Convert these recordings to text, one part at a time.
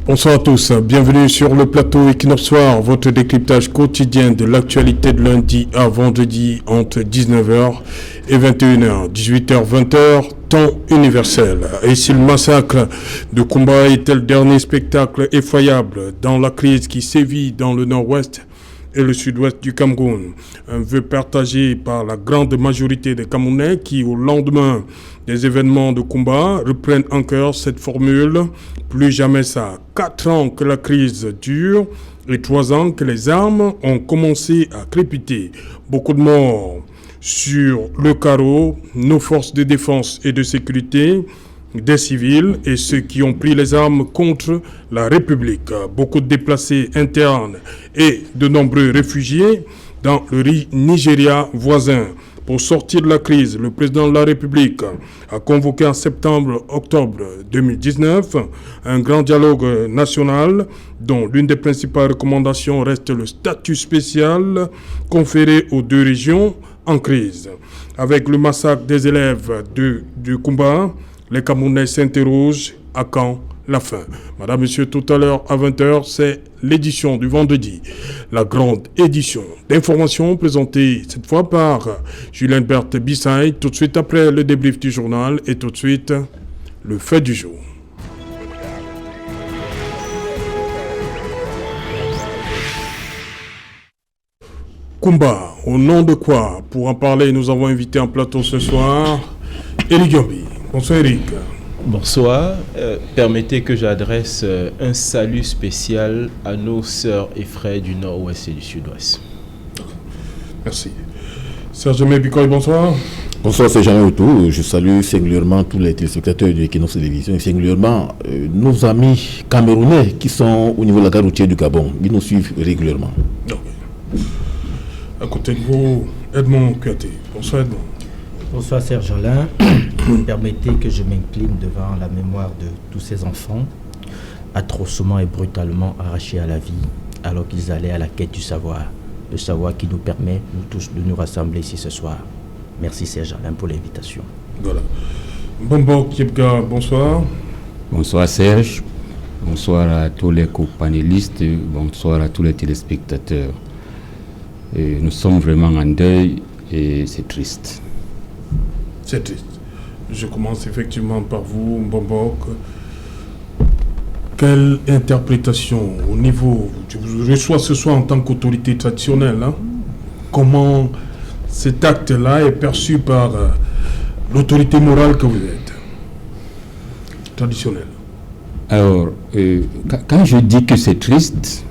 Bonsoir à tous, bienvenue sur le plateau Equinox Soir, votre décryptage quotidien de l'actualité de lundi à vendredi entre 19h et 21h, 18h, 20h, temps universel. Et si le massacre de Kumba était le dernier spectacle effroyable dans la crise qui sévit dans le nord-ouest et le sud-ouest du Cameroun, un vœu partagé par la grande majorité des Camerounais qui, au lendemain des événements de Kumba, reprennent en cœur cette formule « plus jamais ça ». 4 ans que la crise dure et 3 ans que les armes ont commencé à crépiter. Beaucoup de morts sur le carreau, nos forces de défense et de sécurité, des civils et ceux qui ont pris les armes contre la République. Beaucoup de déplacés internes et de nombreux réfugiés dans le Nigeria voisin. Pour sortir de la crise, le président de la République a convoqué en septembre-octobre 2019 un grand dialogue national dont l'une des principales recommandations reste le statut spécial conféré aux 2 régions en crise. Avec le massacre des élèves de Kumba, les Camerounais s'interrogent à quand la fin. Madame, Monsieur, tout à l'heure à 20h, c'est l'édition du vendredi. La grande édition d'information présentée cette fois par Julien Berthe Bissaï, tout de suite après le débrief du journal et tout de suite le fait du jour. Kumba, au nom de quoi? Pour en parler, nous avons invité en plateau ce soir Eric Gambi. Bonsoir Eric. Bonsoir. Permettez que j'adresse un salut spécial à nos sœurs et frères du nord-ouest et du sud-ouest. Merci. Serge Mébikoy, bonsoir. Bonsoir, c'est Jean Auto. Je salue singulièrement tous les téléspectateurs de Equinox Télévision et singulièrement nos amis camerounais qui sont au niveau de la gare routière du Gabon. Ils nous suivent régulièrement. Okay. À côté de vous, Edmond Kuaté. Bonsoir Edmond. Bonsoir Serge Alain. Permettez que je m'incline devant la mémoire de tous ces enfants atrocement et brutalement arrachés à la vie alors qu'ils allaient à la quête du savoir. Le savoir qui nous permet, nous tous, de nous rassembler ici ce soir. Merci Serge Alain pour l'invitation. Voilà. Bombo Kiepga, bonsoir. Bonsoir Serge. Bonsoir à tous les co-panélistes. Bonsoir à tous les téléspectateurs. Et nous sommes vraiment en deuil et c'est triste. C'est triste. Je commence effectivement par vous, Mbambok. Quelle interprétation au niveau, je vous reçois ce soir en tant qu'autorité traditionnelle, hein? Comment cet acte-là est perçu par l'autorité morale que vous êtes, traditionnelle? Alors, quand je dis que c'est triste,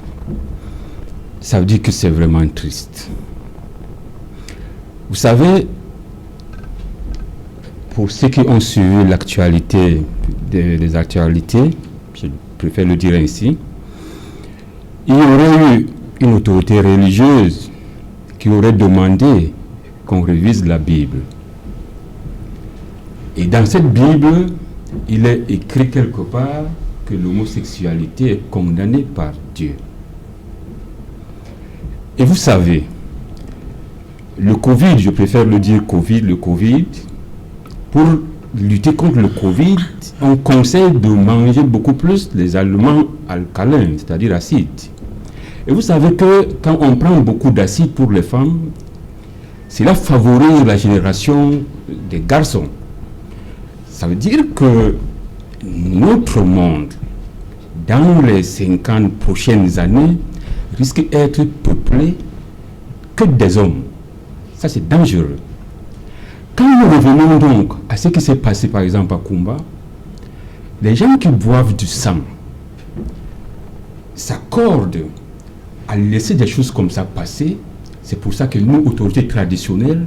ça veut dire que c'est vraiment triste. Vous savez, pour ceux qui ont suivi l'actualité des actualités, je préfère le dire ainsi, il y aurait eu une autorité religieuse qui aurait demandé qu'on révise la Bible. Et dans cette Bible, il est écrit quelque part que l'homosexualité est condamnée par Dieu. Et vous savez, le Covid, je préfère le dire le Covid, pour lutter contre le Covid, on conseille de manger beaucoup plus les aliments alcalins, c'est-à-dire acides. Et vous savez que quand on prend beaucoup d'acide pour les femmes, cela favorise la génération des garçons. Ça veut dire que notre monde, dans les 50 prochaines années, risque d'être peuplé que des hommes. Ça, c'est dangereux. Quand nous revenons donc à ce qui s'est passé par exemple à Kumba, les gens qui boivent du sang s'accordent à laisser des choses comme ça passer. C'est pour ça que nous, autorités traditionnelles,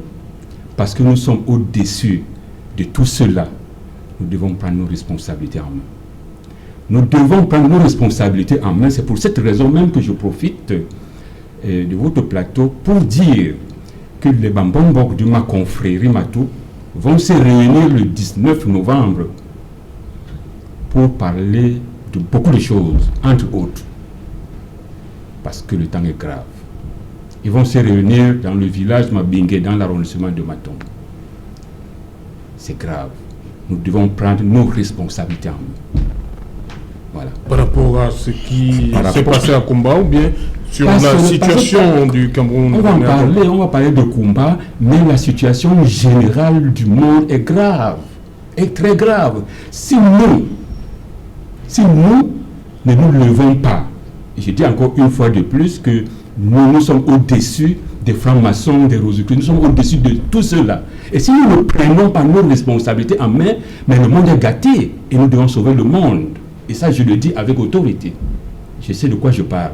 parce que nous sommes au-dessus de tout cela, nous devons prendre nos responsabilités en main. Nous devons prendre nos responsabilités en main. C'est pour cette raison même que je profite de votre plateau pour dire que les Bambombok de ma confrérie Matou vont se réunir le 19 novembre pour parler de beaucoup de choses, entre autres, parce que le temps est grave. Ils vont se réunir dans le village Mabingue, dans l'arrondissement de Maton. C'est grave. Nous devons prendre nos responsabilités en main. Voilà. Par rapport rapport à ce qui Par s'est rapport- passé à Kumba ou bien sur Parce la que- situation du Cameroun? On va parler de Kumba, mais la situation générale du monde est grave, est très grave. Si nous ne nous levons pas, et je dis encore une fois de plus que nous sommes au-dessus des francs-maçons, des rosicruciens, nous sommes au-dessus de tout cela. Et si nous ne prenons pas nos responsabilités en main, mais le monde est gâté et nous devons sauver le monde. Et ça, je le dis avec autorité. Je sais de quoi je parle.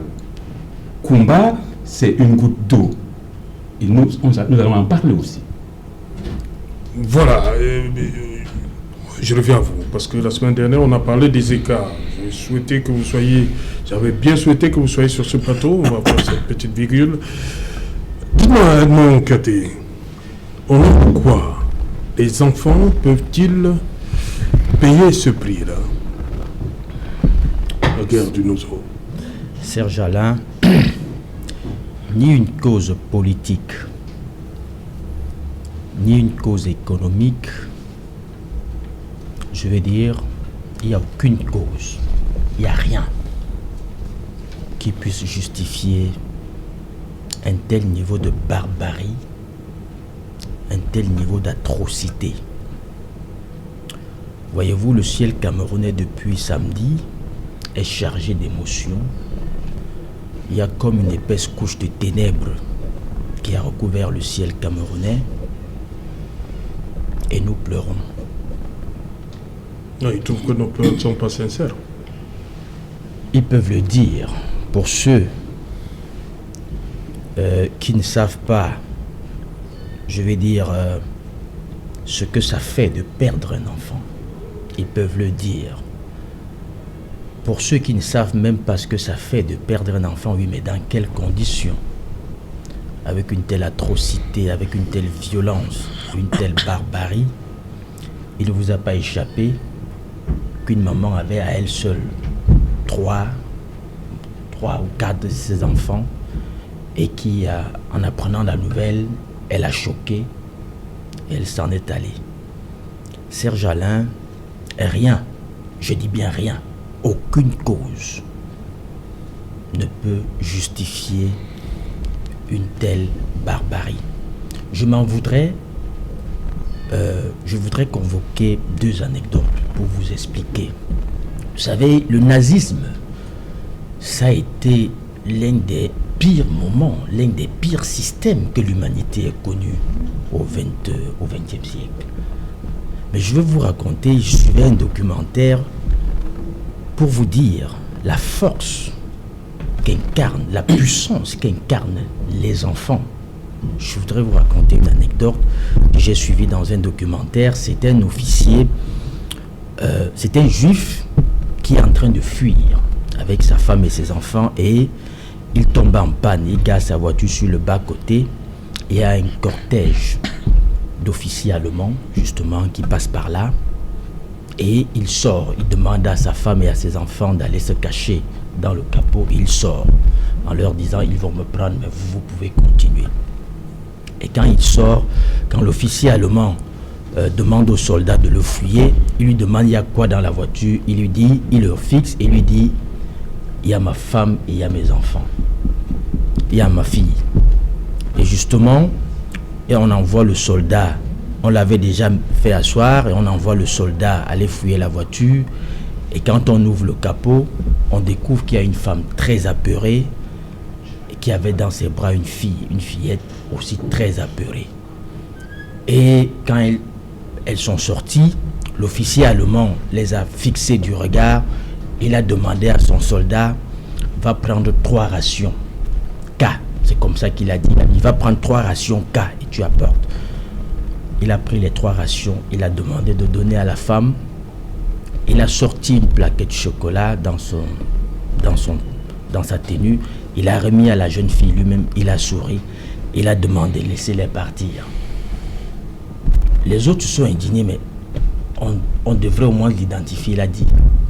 Kumba, c'est une goutte d'eau. Et nous allons en parler aussi. Voilà. Je reviens à vous, parce que la semaine dernière, on a parlé des écarts. J'avais bien souhaité que vous soyez sur ce plateau. On va faire cette petite virgule. Dis-moi, Edmond Katé, au nom de quoi les enfants peuvent-ils payer ce prix-là? La guerre du Nozo. Serge Alain, ni une cause politique, ni une cause économique, je veux dire, il n'y a aucune cause, il n'y a rien qui puisse justifier un tel niveau de barbarie, un tel niveau d'atrocité. Voyez-vous, le ciel camerounais depuis samedi est chargé d'émotions. Il y a comme une épaisse couche de ténèbres qui a recouvert le ciel camerounais et nous pleurons. Non, ils trouvent que nos pleurs ne sont pas sincères. Ils peuvent le dire. Pour ceux qui ne savent pas, je vais dire, ce que ça fait de perdre un enfant, ils peuvent le dire. Pour ceux qui ne savent même pas ce que ça fait de perdre un enfant, oui, mais dans quelles conditions? Avec une telle atrocité, avec une telle violence, une telle barbarie, il ne vous a pas échappé qu'une maman avait à elle seule 3 ou 4 de ses enfants et qui, en apprenant la nouvelle, elle a choqué et elle s'en est allée. Serge Alain, rien, je dis bien rien, aucune cause ne peut justifier une telle barbarie. Je voudrais convoquer 2 anecdotes pour vous expliquer. Vous savez, le nazisme, ça a été l'un des pires moments, l'un des pires systèmes que l'humanité ait connu au XXe siècle. Mais je vais vous raconter, je suivais un documentaire pour vous dire la force qu'incarne, la puissance qu'incarnent les enfants. Je voudrais vous raconter une anecdote que j'ai suivie dans un documentaire. C'était un officier, c'était un juif qui est en train de fuir avec sa femme et ses enfants et il tombe en panne, il gare sa voiture sur le bas-côté. Il y a un cortège d'officiers allemands justement qui passe par là et il sort, il demande à sa femme et à ses enfants d'aller se cacher dans le capot. Il sort en leur disant ils vont me prendre mais vous pouvez continuer. Et quand il sort, quand l'officier allemand demande aux soldats de le fouiller, il lui demande il y a quoi dans la voiture, il lui dit, il le fixe et lui dit il y a ma femme et il y a mes enfants, il y a ma fille. Et justement, et on envoie le soldat, on l'avait déjà fait asseoir et on envoie le soldat aller fouiller la voiture. Et quand on ouvre le capot, on découvre qu'il y a une femme très apeurée et qui avait dans ses bras une fillette aussi très apeurée. Et quand elles sont sorties, l'officier allemand les a fixées du regard. Il a demandé à son soldat, va prendre 3 rations K. C'est comme ça qu'il a dit. Il va prendre 3 rations K et tu apportes. Il a pris les 3 rations. Il a demandé de donner à la femme. Il a sorti une plaquette de chocolat dans sa tenue. Il a remis à la jeune fille lui-même. Il a souri. Il a demandé, laissez-les partir. Les autres se sont indignés, mais on devrait au moins l'identifier. Il a dit,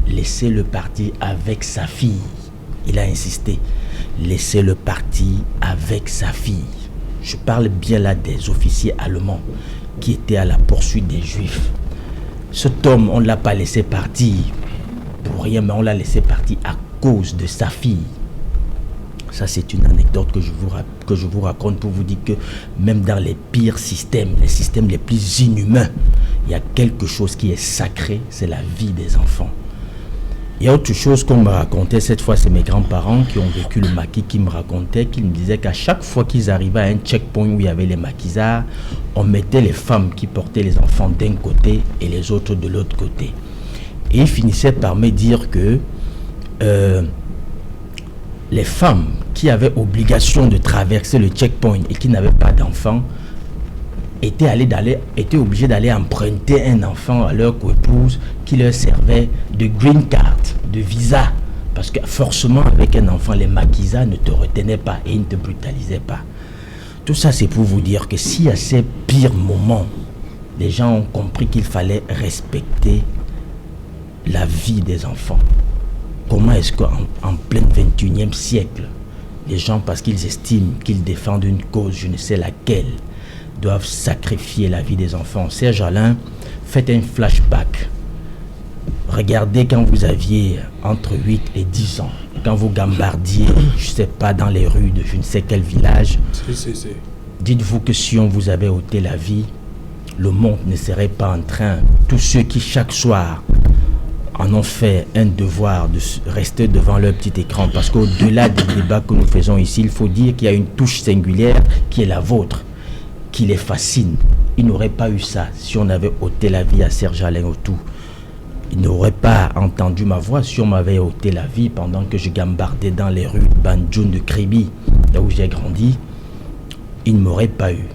laissez-le partir avec sa fille. Il a insisté, laissez-le partir avec sa fille. Je parle bien là des officiers allemands qui étaient à la poursuite des Juifs. Cet homme, on ne l'a pas laissé partir pour rien, mais on l'a laissé partir à cause de sa fille. Ça, c'est une anecdote que je vous raconte pour vous dire que même dans les pires systèmes, les systèmes les plus inhumains, il y a quelque chose qui est sacré, c'est la vie des enfants. Il y a autre chose qu'on me racontait, cette fois c'est mes grands-parents qui ont vécu le maquis, qui me racontaient, qui me disaient qu'à chaque fois qu'ils arrivaient à un checkpoint où il y avait les maquisards, on mettait les femmes qui portaient les enfants d'un côté et les autres de l'autre côté. Et ils finissaient par me dire que les femmes qui avaient obligation de traverser le checkpoint et qui n'avaient pas d'enfants étaient obligées d'aller emprunter un enfant à leur coépouse qui leur servait de green card, de visa. Parce que forcément, avec un enfant, les maquisards ne te retenaient pas et ils ne te brutalisaient pas. Tout ça, c'est pour vous dire que si à ces pires moments, les gens ont compris qu'il fallait respecter la vie des enfants. Comment est-ce qu'en plein 21e siècle, les gens, parce qu'ils estiment qu'ils défendent une cause, je ne sais laquelle, doivent sacrifier la vie des enfants? Serge Alain, faites un flashback. Regardez quand vous aviez entre 8 et 10 ans, quand vous gambardiez, je ne sais pas, dans les rues de je ne sais quel village. Dites-vous que si on vous avait ôté la vie, le monde ne serait pas en train, tous ceux qui chaque soir en ont fait un devoir de rester devant leur petit écran, parce qu'au-delà des débats que nous faisons ici, il faut dire qu'il y a une touche singulière qui est la vôtre, qui les fascine. Ils n'auraient pas eu ça si on avait ôté la vie à Serge Alain Autou. Ils n'auraient pas entendu ma voix si on m'avait ôté la vie pendant que je gambardais dans les rues Banjoun de Kribi, là où j'ai grandi. Ils ne m'auraient pas eu.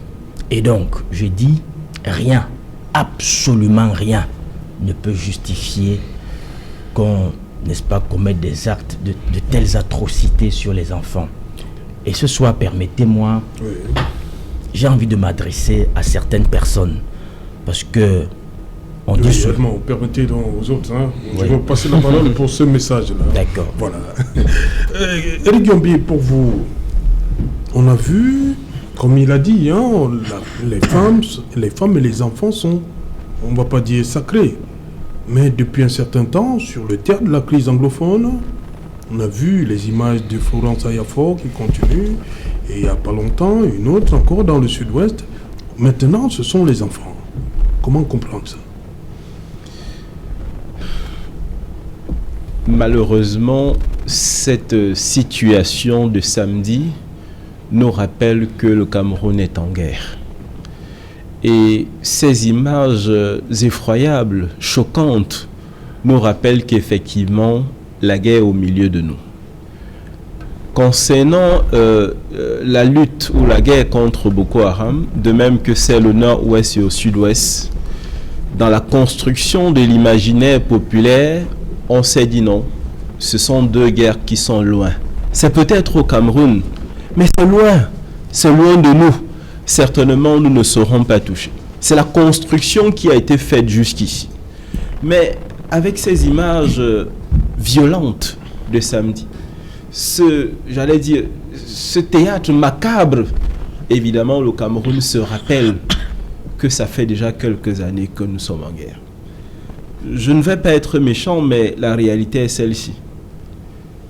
Et donc, je dis, rien, absolument rien, ne peut justifier qu'on, n'est-ce pas, commette des actes de telles atrocités sur les enfants. Et ce soir, permettez-moi, j'ai envie de m'adresser à certaines personnes, parce que on dit seulement, permettez donc aux autres, hein. Je vais passer la parole pour ce message-là. D'accord. Voilà. Éric Gombi, pour vous, on a vu, comme il a dit, hein, les femmes et les enfants sont, on ne va pas dire sacrés, mais depuis un certain temps, sur le théâtre de la crise anglophone, on a vu les images de Florence Ayafor qui continuent, et il n'y a pas longtemps, une autre encore dans le sud-ouest. Maintenant, ce sont les enfants. Comment comprendre ça? Malheureusement, cette situation de samedi nous rappelle que le Cameroun est en guerre. Et ces images effroyables, choquantes, nous rappellent qu'effectivement, la guerre est au milieu de nous. Concernant la lutte ou la guerre contre Boko Haram, de même que celle au nord-ouest et au sud-ouest, dans la construction de l'imaginaire populaire, on s'est dit non, ce sont deux guerres qui sont loin. C'est peut-être au Cameroun, mais c'est loin de nous. Certainement, nous ne serons pas touchés. C'est la construction qui a été faite jusqu'ici. Mais avec ces images violentes de samedi, ce théâtre macabre, évidemment, le Cameroun se rappelle que ça fait déjà quelques années que nous sommes en guerre. Je ne vais pas être méchant, mais la réalité est celle-ci.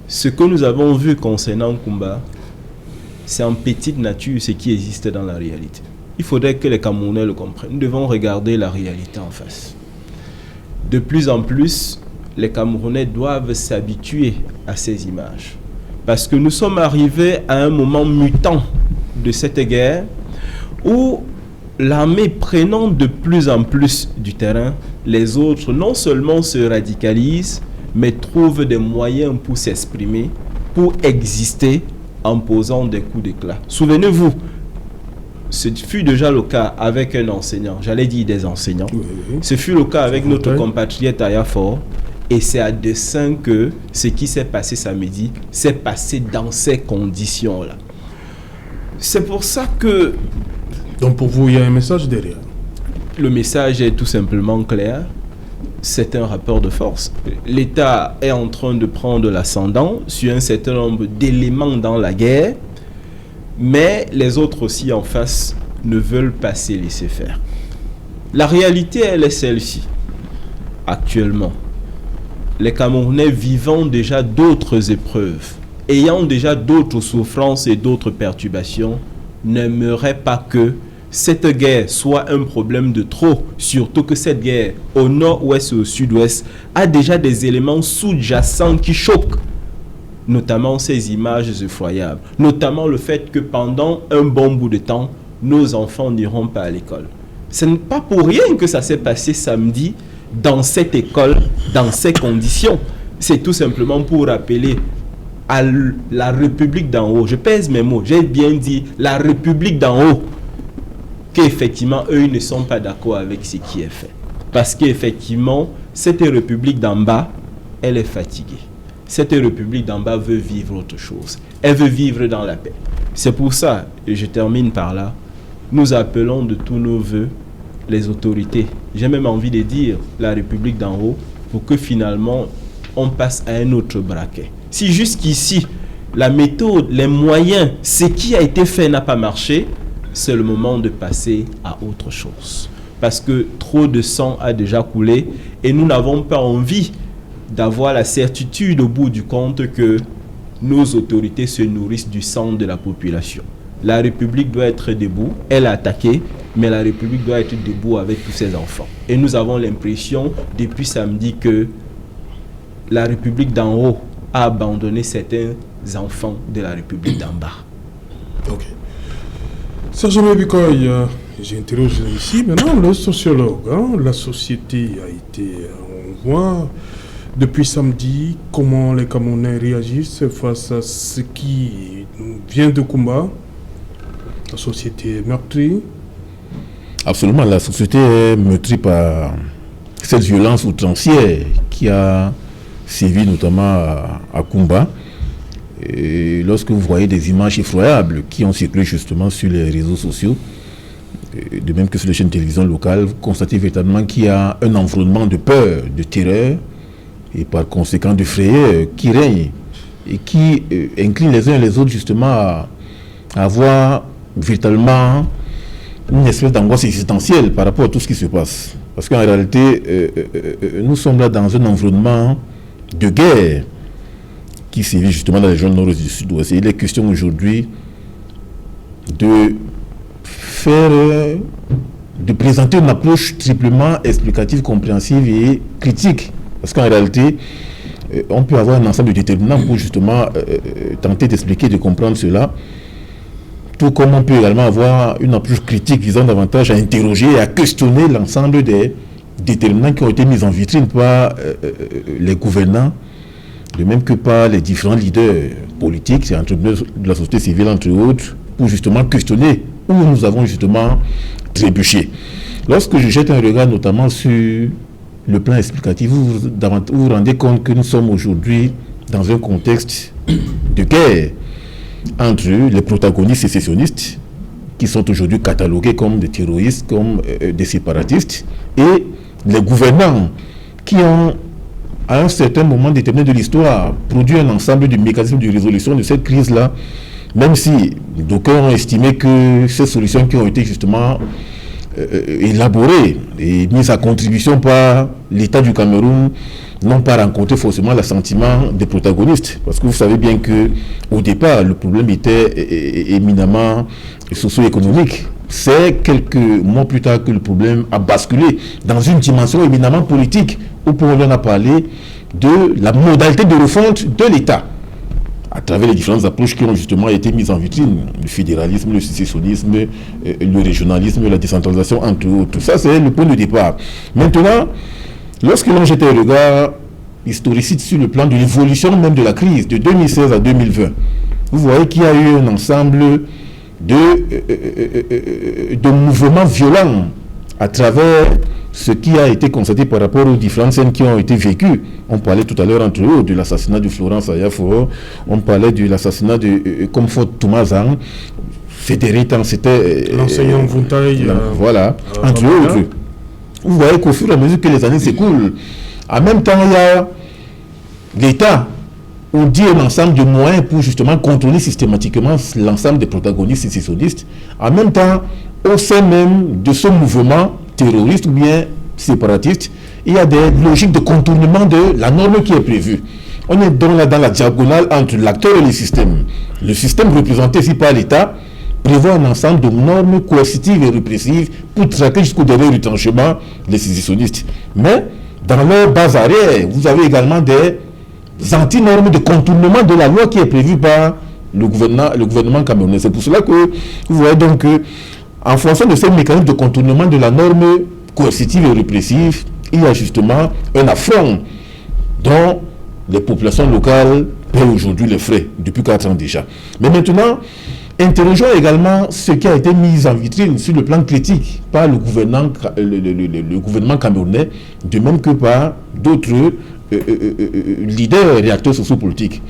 Ce que nous avons vu concernant Kumba, c'est en petite nature ce qui existe dans la réalité. Il faudrait que les Camerounais le comprennent. Nous devons regarder la réalité en face. De plus en plus, les Camerounais doivent s'habituer à ces images. Parce que nous sommes arrivés à un moment mutant de cette guerre où l'armée prenant de plus en plus du terrain, les autres non seulement se radicalisent, mais trouvent des moyens pour s'exprimer, pour exister en posant des coups d'éclat. Souvenez-vous, ce fut déjà le cas avec un enseignant, j'allais dire des enseignants. Ce fut le cas avec notre compatriote Ayafor. Et c'est à dessein que ce qui s'est passé samedi s'est passé dans ces conditions-là. C'est pour ça que... Donc pour vous, il y a un message derrière. Le message est tout simplement clair. C'est un rapport de force. L'État est en train de prendre l'ascendant sur un certain nombre d'éléments dans la guerre, mais les autres aussi en face ne veulent pas se laisser faire. La réalité, elle est celle-ci. Actuellement, les Camerounais vivant déjà d'autres épreuves, ayant déjà d'autres souffrances et d'autres perturbations, n'aimeraient pas que cette guerre soit un problème de trop, surtout que cette guerre, au nord-ouest et au sud-ouest, a déjà des éléments sous-jacents qui choquent, notamment ces images effroyables, notamment le fait que pendant un bon bout de temps, nos enfants n'iront pas à l'école. Ce n'est pas pour rien que ça s'est passé samedi dans cette école, dans ces conditions. C'est tout simplement pour rappeler à la République d'en haut, je pèse mes mots, j'ai bien dit la République d'en haut, qu'effectivement, eux, ils ne sont pas d'accord avec ce qui est fait. Parce qu'effectivement, cette République d'en bas, elle est fatiguée. Cette République d'en bas veut vivre autre chose. Elle veut vivre dans la paix. C'est pour ça, et je termine par là, nous appelons de tous nos voeux les autorités. J'ai même envie de dire la République d'en haut, pour que finalement, on passe à un autre braquet. Si jusqu'ici, la méthode, les moyens, ce qui a été fait n'a pas marché, c'est le moment de passer à autre chose. Parce que trop de sang a déjà coulé et nous n'avons pas envie d'avoir la certitude au bout du compte que nos autorités se nourrissent du sang de la population. La République doit être debout, elle a attaqué, mais la République doit être debout avec tous ses enfants. Et nous avons l'impression depuis samedi que la République d'en haut a abandonné certains enfants de la République d'en bas. Ok. Serge Bikoy, j'interroge ici maintenant le sociologue. La société a été, on voit depuis samedi comment les Camerounais réagissent face à ce qui vient de Kumba. La société est meurtrie. Absolument, la société est meurtrie par cette violence outrancière qui a sévi notamment à Kumba. Et lorsque vous voyez des images effroyables qui ont circulé justement sur les réseaux sociaux, de même que sur les chaînes de télévision locales, vous constatez véritablement qu'il y a un environnement de peur, de terreur et par conséquent de frayeur qui règne et qui incline les uns et les autres justement à avoir véritablement une espèce d'angoisse existentielle par rapport à tout ce qui se passe. Parce qu'en réalité, nous sommes là dans un environnement de guerre qui sévit justement dans les régions nord et du sud-ouest. Il est question aujourd'hui de présenter une approche triplement explicative, compréhensive et critique. Parce qu'en réalité, on peut avoir un ensemble de déterminants pour justement tenter d'expliquer, de comprendre cela. Tout comme on peut également avoir une approche critique visant davantage à interroger et à questionner l'ensemble des déterminants qui ont été mis en vitrine par les gouvernants, de même que par les différents leaders politiques et entrepreneurs de la société civile, entre autres, pour justement questionner où nous avons justement trébuché. Lorsque je jette un regard notamment sur le plan explicatif, vous vous rendez compte que nous sommes aujourd'hui dans un contexte de guerre entre les protagonistes sécessionnistes, qui sont aujourd'hui catalogués comme des terroristes, comme des séparatistes, et les gouvernants qui ont, à un certain moment déterminé de l'histoire, produit un ensemble de mécanismes de résolution de cette crise-là, même si d'aucuns ont estimé que ces solutions qui ont été justement élaborées et mises à contribution par l'État du Cameroun n'ont pas rencontré forcément l'assentiment des protagonistes. Parce que vous savez bien qu'au départ, le problème était éminemment socio-économique. C'est quelques mois plus tard que le problème a basculé dans une dimension éminemment politique, où on a parlé de la modalité de refonte de l'État, à travers les différentes approches qui ont justement été mises en vitrine, le fédéralisme, le sécessionnisme, le régionalisme, la décentralisation, entre autres. Tout ça, c'est le point de départ. Maintenant, lorsque l'on jette un regard historiciste sur le plan de l'évolution même de la crise, de 2016 à 2020, vous voyez qu'il y a eu un ensemble de mouvements violents à travers ce qui a été constaté par rapport aux différentes scènes qui ont été vécues. On parlait tout à l'heure entre eux de l'assassinat de Florence Ayafo, on parlait de l'assassinat de Comfort Toumazan, c'était l'enseignant Vuntaï, voilà, entre autres. Vous voyez qu'au fur et à mesure que les années s'écoulent, en même temps, il y a l'État, on dit un ensemble de moyens pour justement contrôler systématiquement l'ensemble des protagonistes sécessionnistes. En même temps, au sein même de ce mouvement terroriste ou bien séparatiste, il y a des logiques de contournement de la norme qui est prévue. On est donc là dans la diagonale entre l'acteur et le système. Le système représenté ici par l'État prévoit un ensemble de normes coercitives et répressives pour traquer jusqu'au dernier retranchement les sécessionnistes. Mais dans leur base arrière, vous avez également des antinormes de contournement de la loi qui est prévue par le gouvernement camerounais. C'est pour cela que vous voyez donc que, en fonction de ces mécanismes de contournement de la norme coercitive et répressive, il y a justement un affront dont les populations locales paient aujourd'hui les frais, depuis 4 ans déjà. Mais maintenant, interrogeons également ce qui a été mis en vitrine sur le plan critique par le gouvernement camerounais, de même que par d'autres leaders et acteurs sociopolitiques.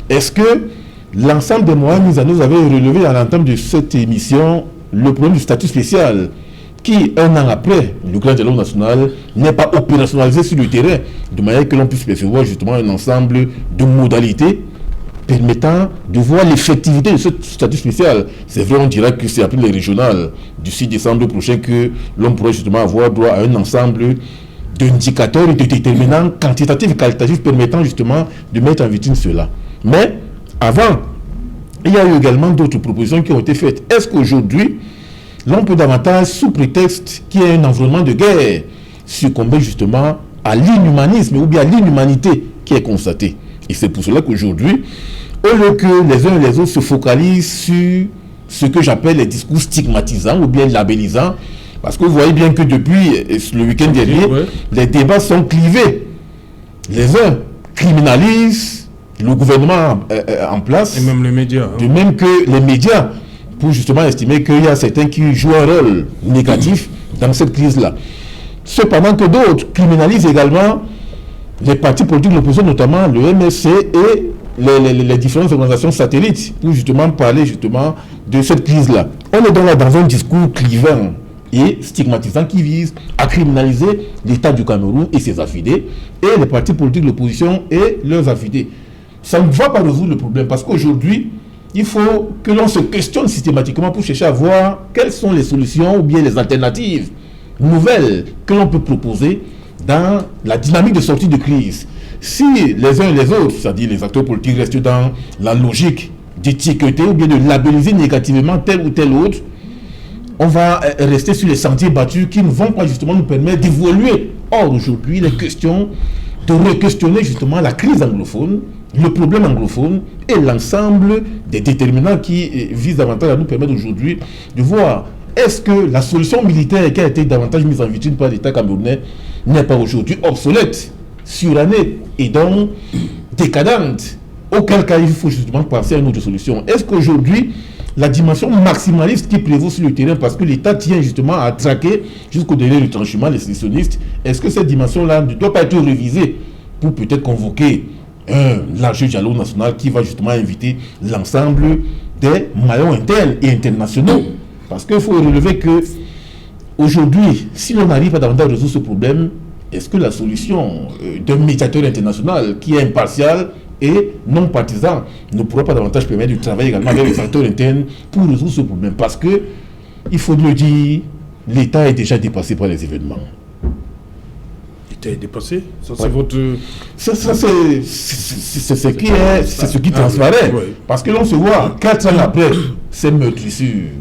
Est-ce que l'ensemble des moyens mis en œuvre, vous avez relevé à l'entame de cette émission le problème du statut spécial qui, un an après le grand dialogue national, n'est pas opérationnalisé sur le terrain, de manière que l'on puisse percevoir justement un ensemble de modalités permettant de voir l'effectivité de ce statut spécial. C'est vrai, on dira que c'est après les régionales du 6 décembre prochain que l'on pourrait justement avoir droit à un ensemble d'indicateurs et de déterminants quantitatifs et qualitatifs permettant justement de mettre en vitrine cela. Mais avant, il y a eu également d'autres propositions qui ont été faites. Est-ce qu'aujourd'hui, l'on peut davantage, sous prétexte qu'il y a un environnement de guerre, succomber justement à l'inhumanisme ou bien à l'inhumanité qui est constatée? Et c'est pour cela qu'aujourd'hui, au lieu que les uns et les autres se focalisent sur ce que j'appelle les discours stigmatisants ou bien labellisants, parce que vous voyez bien que depuis le week-end dernier, les débats sont clivés. Les uns criminalisent le gouvernement en place. Et même les médias. De même que les médias, pour justement estimer qu'il y a certains qui jouent un rôle négatif dans cette crise-là. Cependant que d'autres criminalisent également les partis politiques de l'opposition, notamment le MSC et les différentes organisations satellites, pour justement parler justement de cette crise-là. On est donc là dans un discours clivant et stigmatisant qui vise à criminaliser l'État du Cameroun et ses affidés, et les partis politiques de l'opposition et leurs affidés. Ça ne va pas résoudre le problème, parce qu'aujourd'hui, il faut que l'on se questionne systématiquement pour chercher à voir quelles sont les solutions ou bien les alternatives nouvelles que l'on peut proposer dans la dynamique de sortie de crise. Si les uns et les autres, c'est-à-dire les acteurs politiques, restent dans la logique d'étiqueter ou bien de labelliser négativement tel ou tel autre, on va rester sur les sentiers battus qui ne vont pas justement nous permettre d'évoluer. Or, aujourd'hui, il est question de re-questionner justement la crise anglophone, le problème anglophone et l'ensemble des déterminants qui visent davantage à nous permettre aujourd'hui de voir est-ce que la solution militaire qui a été davantage mise en vitrine par l'État camerounais n'est pas aujourd'hui obsolète, surannée et donc décadente, auquel cas il faut justement penser à une autre solution. Est-ce qu'aujourd'hui, la dimension maximaliste qui prévaut sur le terrain, parce que l'État tient justement à traquer jusqu'au dernier retranchement les sécessionnistes, est-ce que cette dimension-là ne doit pas être révisée pour peut-être convoquer un large dialogue national qui va justement inviter l'ensemble des maillons internes et internationaux? Parce qu'il faut relever que aujourd'hui, si l'on n'arrive pas davantage à résoudre ce problème, est-ce que la solution d'un médiateur international qui est impartial et non partisan ne pourra pas davantage permettre de travailler également avec les acteurs internes pour résoudre ce problème? Parce que, il faut le dire, l'État est déjà dépassé par les événements. L'État est dépassé? Ça, c'est votre... C'est ce qui transparaît. Ouais. Parce que l'on se voit, 4 ans après ces meurtrissures,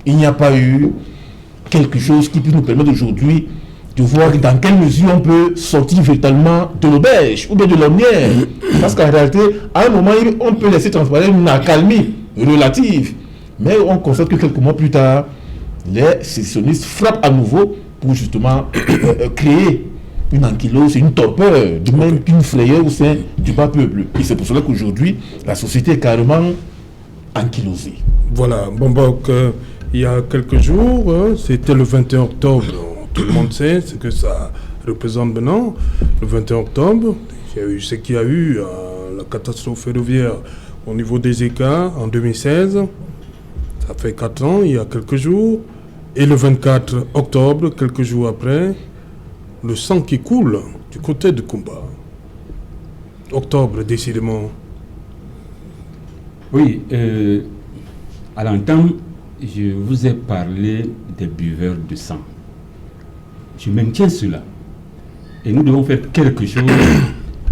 il n'y a pas eu quelque chose qui puisse nous permettre aujourd'hui de voir dans quelle mesure on peut sortir véritablement de l'auberge ou bien de l'ornière. Parce qu'en réalité, à un moment, on peut laisser transparaître une accalmie relative. Mais on constate que quelques mois plus tard, les sécessionnistes frappent à nouveau pour justement créer une ankylose, une torpeur, de même qu'une frayeur au sein du bas peuple. Et c'est pour cela qu'aujourd'hui, la société est carrément ankylosée. Voilà, Bombok, il y a quelques jours, c'était le 21 octobre. Tout le monde sait ce que ça représente maintenant. Le 21 octobre, il y a eu ce qu'il y a eu, la catastrophe ferroviaire au niveau des écarts en 2016. Ça fait 4 ans, il y a quelques jours. Et le 24 octobre, quelques jours après, le sang qui coule du côté de Kumba. Octobre, décidément. Oui, à l'entame, je vous ai parlé des buveurs de sang. Je maintiens cela. Et nous devons faire quelque chose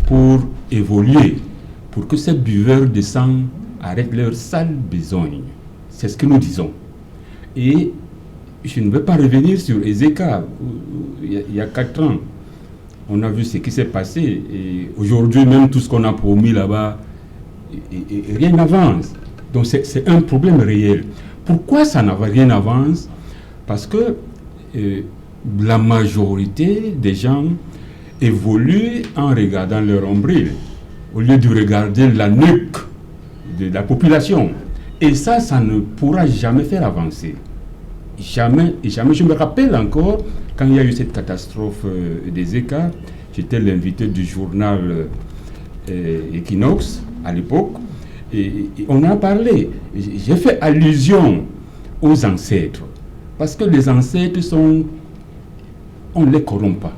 pour évoluer, pour que ces buveurs de sang arrêtent leur sale besogne. C'est ce que nous disons. Et je ne veux pas revenir sur Ezeka. Il y a 4 ans, on a vu ce qui s'est passé. Et aujourd'hui, même tout ce qu'on a promis là-bas, et rien n'avance. Donc c'est un problème réel. Pourquoi ça rien n'avance? Parce que la majorité des gens évoluent en regardant leur nombril, au lieu de regarder la nuque de la population. Et ça ne pourra jamais faire avancer. Jamais et jamais. Je me rappelle encore, quand il y a eu cette catastrophe des ECA, j'étais l'invité du journal Equinox à l'époque, et on a parlé. J'ai fait allusion aux ancêtres, parce que les ancêtres on ne les corrompt pas.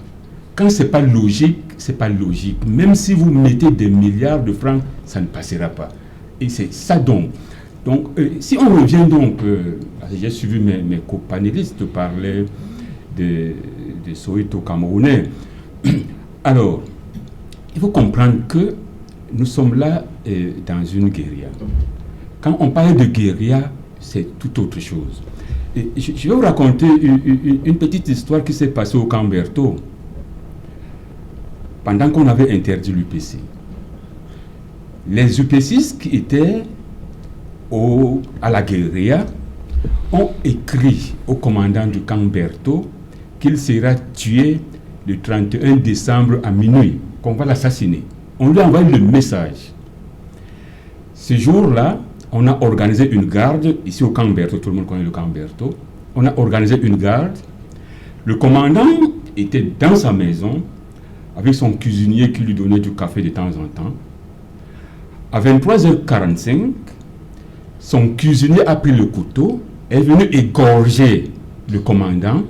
Quand c'est pas logique, c'est pas logique. Même si vous mettez des milliards de francs, ça ne passera pas. Et c'est ça donc. Donc, si on revient donc, j'ai suivi mes copanélistes parler de Soweto camerounais. Alors, il faut comprendre que nous sommes là dans une guérilla. Quand on parle de guérilla, c'est tout autre chose. Et je vais vous raconter une petite histoire qui s'est passée au Camp Berthaud pendant qu'on avait interdit l'UPC. Les UPCistes qui étaient à la guérilla ont écrit au commandant du Camp Berthaud qu'il sera tué le 31 décembre à minuit, qu'on va l'assassiner. On lui a envoyé le message. Ce jour-là, on a organisé une garde, ici au Camp Berthaud, tout le monde connaît le Camp Berthaud. On a organisé une garde. Le commandant était dans sa maison, avec son cuisinier qui lui donnait du café de temps en temps. À 23h45, son cuisinier a pris le couteau, est venu égorger le commandant,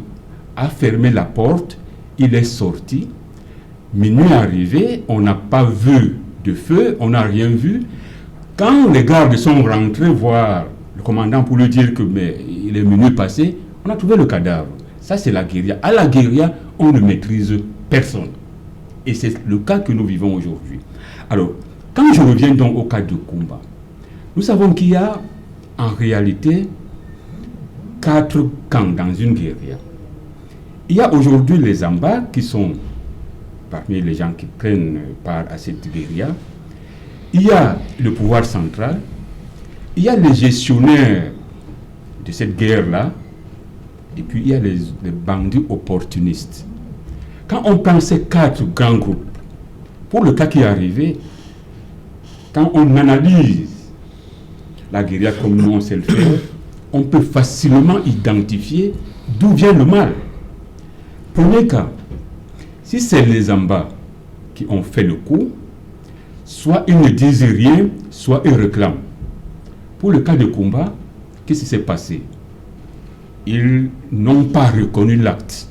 a fermé la porte, il est sorti. Minuit arrivé, on n'a pas vu de feu, on n'a rien vu. Quand les gardes sont rentrés voir le commandant pour lui dire que il est minuit passé, on a trouvé le cadavre. Ça, c'est la guérilla. À la guérilla, on ne maîtrise personne. Et c'est le cas que nous vivons aujourd'hui. Alors, quand je reviens donc au cas de Kumba, nous savons qu'il y a en réalité 4 camps dans une guérilla. Il y a aujourd'hui les Amba qui sont parmi les gens qui prennent part à cette guérilla. Il y a le pouvoir central, il y a les gestionnaires de cette guerre-là, et puis il y a les bandits opportunistes. Quand on prend ces 4 grands groupes, pour le cas qui est arrivé, quand on analyse la guérilla comme nous on sait le faire, on peut facilement identifier d'où vient le mal. Premier cas, si c'est les Amba qui ont fait le coup, soit ils ne disent rien, soit ils réclament. Pour le cas de Kumba, qu'est-ce qui s'est passé? Ils n'ont pas reconnu l'acte.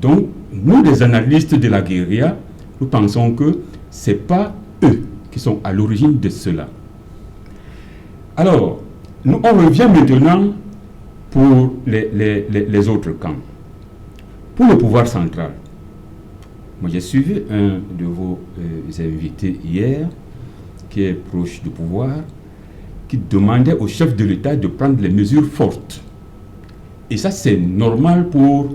Donc, nous, les analystes de la guérilla, nous pensons que ce n'est pas eux qui sont à l'origine de cela. Alors, on revient maintenant pour les autres camps. Pour le pouvoir central, moi j'ai suivi un de vos invités hier, qui est proche du pouvoir, qui demandait au chef de l'État de prendre les mesures fortes. Et ça, c'est normal pour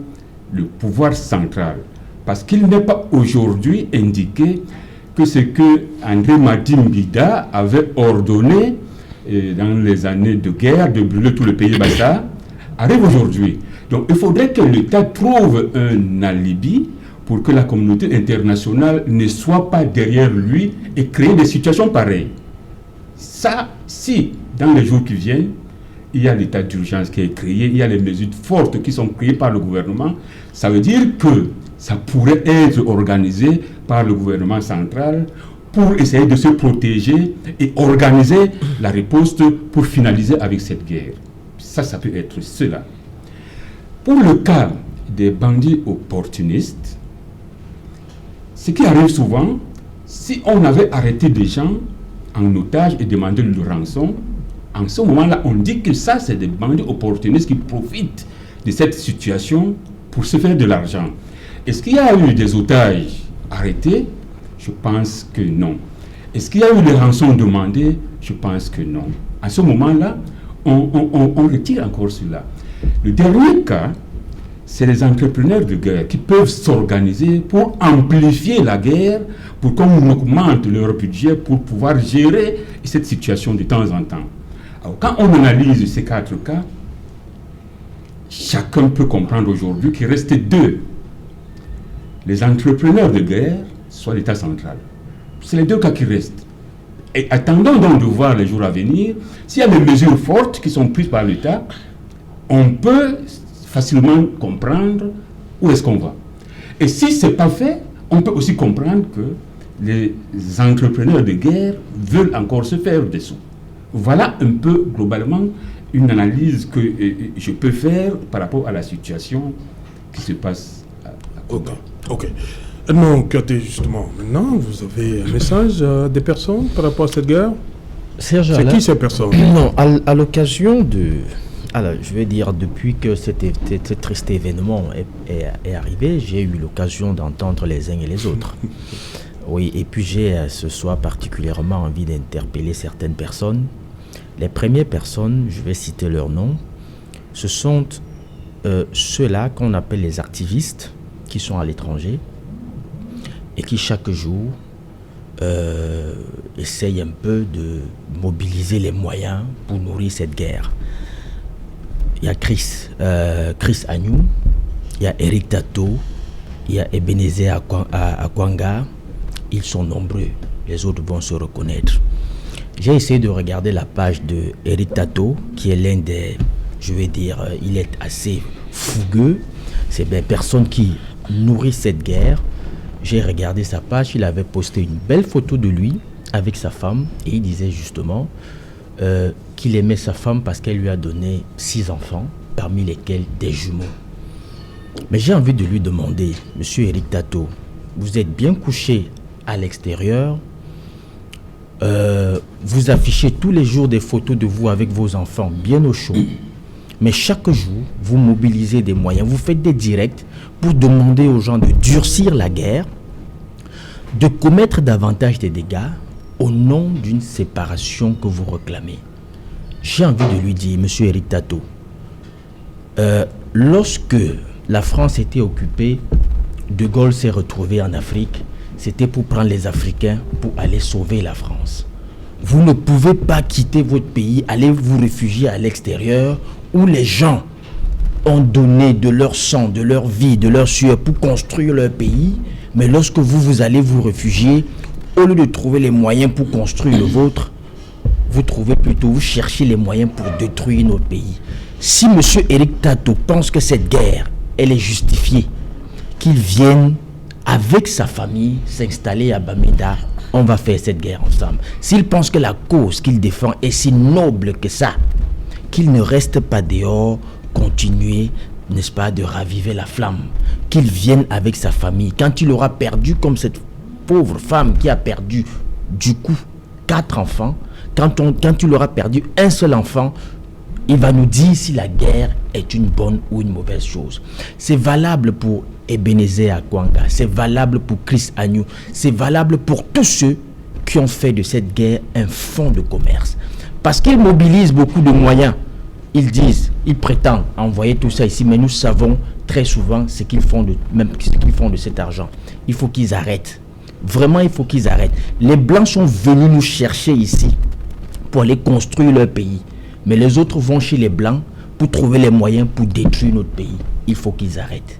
le pouvoir central, parce qu'il n'est pas aujourd'hui indiqué que ce que André Martin Bida avait ordonné dans les années de guerre, de brûler tout le pays Bassa, arrive aujourd'hui. Donc il faudrait que l'État trouve un alibi pour que la communauté internationale ne soit pas derrière lui et créer des situations pareilles. Ça, si dans les jours qui viennent, il y a l'état d'urgence qui est créé, il y a les mesures fortes qui sont créées par le gouvernement, ça veut dire que ça pourrait être organisé par le gouvernement central pour essayer de se protéger et organiser la riposte pour finaliser avec cette guerre. Ça peut être cela. Pour le cas des bandits opportunistes, ce qui arrive souvent, si on avait arrêté des gens en otage et demandé le rançon, en ce moment-là, on dit que ça, c'est des bandits opportunistes qui profitent de cette situation pour se faire de l'argent. Est-ce qu'il y a eu des otages arrêtés? Je pense que non. Est-ce qu'il y a eu des rançons demandées? Je pense que non. À ce moment-là, on retire encore cela. Le dernier cas, c'est les entrepreneurs de guerre qui peuvent s'organiser pour amplifier la guerre, pour qu'on augmente leur budget pour pouvoir gérer cette situation de temps en temps. Alors, quand on analyse ces 4 cas, chacun peut comprendre aujourd'hui qu'il reste 2. Les entrepreneurs de guerre, soit l'État central. C'est les 2 cas qui restent. Et attendons donc de voir les jours à venir. S'il y a des mesures fortes qui sont prises par l'État, on peut facilement comprendre où est-ce qu'on va. Et si ce n'est pas fait, on peut aussi comprendre que les entrepreneurs de guerre veulent encore se faire des sous. Voilà un peu globalement une analyse que je peux faire par rapport à la situation qui se passe à Cuba. Ok. Edmond Kouyaté, justement, maintenant, vous avez un message des personnes par rapport à cette guerre? Serge C'est Alain, qui ces personnes? Non, à l'occasion de... Alors, je vais dire, depuis que cet triste événement est arrivé, j'ai eu l'occasion d'entendre les uns et les autres. Oui, et puis j'ai ce soir particulièrement envie d'interpeller certaines personnes. Les premières personnes, je vais citer leur nom, ce sont ceux-là qu'on appelle les activistes qui sont à l'étranger et qui chaque jour essayent un peu de mobiliser les moyens pour nourrir cette guerre. Il y a Chris Agnew, il y a Eric Tato, il y a Ebenezer Akwanga. Ils sont nombreux, les autres vont se reconnaître. J'ai essayé de regarder la page de Eric Tato, qui est l'un des, je vais dire, il est assez fougueux. C'est des personnes qui nourrissent cette guerre. J'ai regardé sa page, il avait posté une belle photo de lui avec sa femme et il disait justement qu'il aimait sa femme parce qu'elle lui a donné 6 enfants, parmi lesquels des jumeaux. Mais j'ai envie de lui demander, monsieur Eric Tato, vous êtes bien couché à l'extérieur, vous affichez tous les jours des photos de vous avec vos enfants bien au chaud, mais chaque jour, vous mobilisez des moyens, vous faites des directs pour demander aux gens de durcir la guerre, de commettre davantage de dégâts au nom d'une séparation que vous réclamez. J'ai envie de lui dire, monsieur Eric Tato, lorsque la France était occupée, De Gaulle s'est retrouvé en Afrique, c'était pour prendre les Africains pour aller sauver la France. Vous ne pouvez pas quitter votre pays, aller vous réfugier à l'extérieur où les gens ont donné de leur sang, de leur vie, de leur sueur pour construire leur pays. Mais lorsque vous allez vous réfugier, au lieu de trouver les moyens pour construire le vôtre, vous cherchez les moyens pour détruire notre pays. Si M. Eric Tato pense que cette guerre, elle est justifiée, qu'il vienne avec sa famille s'installer à Bamenda, on va faire cette guerre ensemble. S'il pense que la cause qu'il défend est si noble que ça, qu'il ne reste pas dehors, continuer, n'est-ce pas, de raviver la flamme. Qu'il vienne avec sa famille. Quand il aura perdu, comme cette pauvre femme qui a perdu, du coup, 4 enfants, quand il aura perdu un seul enfant, il va nous dire si la guerre est une bonne ou une mauvaise chose. C'est valable pour Ebenezer Akwanga, c'est valable pour Chris Agnew, c'est valable pour tous ceux qui ont fait de cette guerre un fonds de commerce. Parce qu'ils mobilisent beaucoup de moyens. Ils prétendent envoyer tout ça ici, mais nous savons très souvent ce qu'ils font de cet argent. Il faut qu'ils arrêtent. Vraiment, il faut qu'ils arrêtent. Les Blancs sont venus nous chercher ici pour aller construire leur pays. Mais les autres vont chez les Blancs pour trouver les moyens pour détruire notre pays. Il faut qu'ils arrêtent.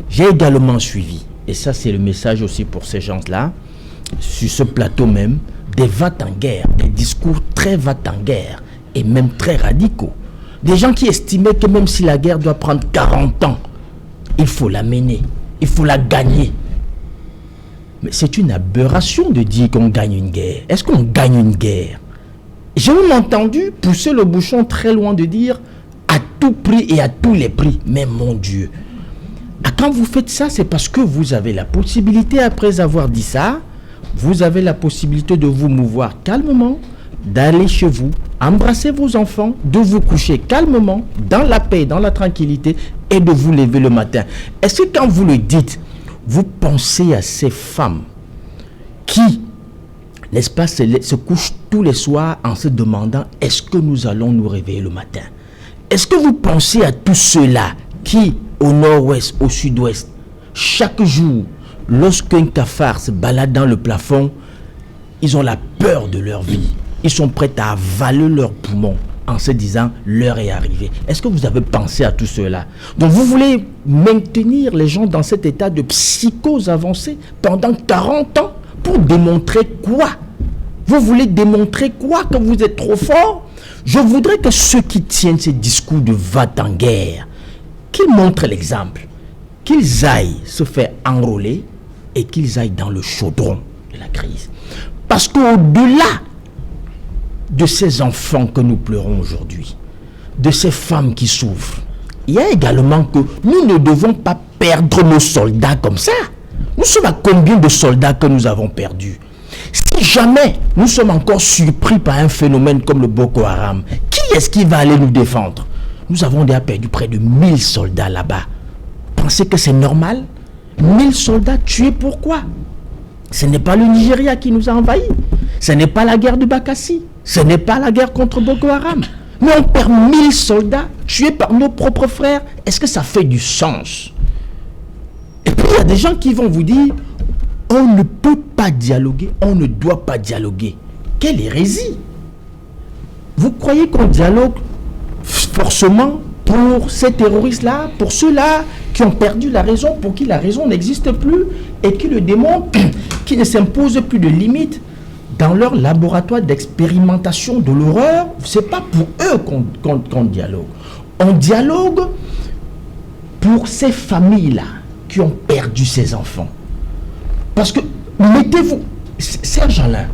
J'ai également suivi, et ça c'est le message aussi pour ces gens-là, sur ce plateau même, des va-t-en-guerre, des discours très va-t-en-guerre et même très radicaux. Des gens qui estimaient que même si la guerre doit prendre 40 ans, il faut la mener, il faut la gagner. Mais c'est une aberration de dire qu'on gagne une guerre. Est-ce qu'on gagne une guerre? J'ai même entendu pousser le bouchon très loin de dire à tout prix et à tous les prix. Mais mon Dieu, quand vous faites ça, c'est parce que vous avez la possibilité, après avoir dit ça, vous avez la possibilité de vous mouvoir calmement, d'aller chez vous, embrasser vos enfants, de vous coucher calmement, dans la paix, dans la tranquillité, et de vous lever le matin. Est-ce que quand vous le dites, vous pensez à ces femmes qui, n'est-ce pas, se couchent tous les soirs en se demandant est-ce que nous allons nous réveiller le matin? Est-ce que vous pensez à tous ceux-là qui, au nord-ouest, au sud-ouest, chaque jour, lorsqu'un cafard se balade dans le plafond, ils ont la peur de leur vie. Ils sont prêts à avaler leurs poumons en se disant l'heure est arrivée. Est-ce que vous avez pensé à tout cela? Donc vous voulez maintenir les gens dans cet état de psychose avancée pendant 40 ans pour démontrer quoi? Vous voulez démontrer quoi? Que vous êtes trop fort? Je voudrais que ceux qui tiennent ces discours de va-t-en-guerre, qu'ils montrent l'exemple, qu'ils aillent se faire enrôler et qu'ils aillent dans le chaudron de la crise. Parce qu'au-delà de ces enfants que nous pleurons aujourd'hui, de ces femmes qui souffrent, il y a également que nous ne devons pas perdre nos soldats comme ça. Nous sommes à combien de soldats que nous avons perdus? Si jamais nous sommes encore surpris par un phénomène comme le Boko Haram, qui est-ce qui va aller nous défendre? Nous avons déjà perdu près de 1000 soldats là-bas. Pensez que c'est normal? 1000 soldats tués pourquoi? Ce n'est pas le Nigeria qui nous a envahis. Ce n'est pas la guerre de Bakassi. Ce n'est pas la guerre contre Boko Haram. Mais on perd 1000 soldats tués par nos propres frères. Est-ce que ça fait du sens? Et puis il y a des gens qui vont vous dire on ne peut pas dialoguer, on ne doit pas dialoguer. Quelle hérésie! Vous croyez qu'on dialogue forcément pour ces terroristes-là, pour ceux-là qui ont perdu la raison, pour qui la raison n'existe plus et qui le démontrent, qui ne s'imposent plus de limites dans leur laboratoire d'expérimentation de l'horreur? C'est pas pour eux qu'on dialogue. On dialogue pour ces familles-là qui ont perdu ces enfants. Parce que, mettez-vous, Serge Alain,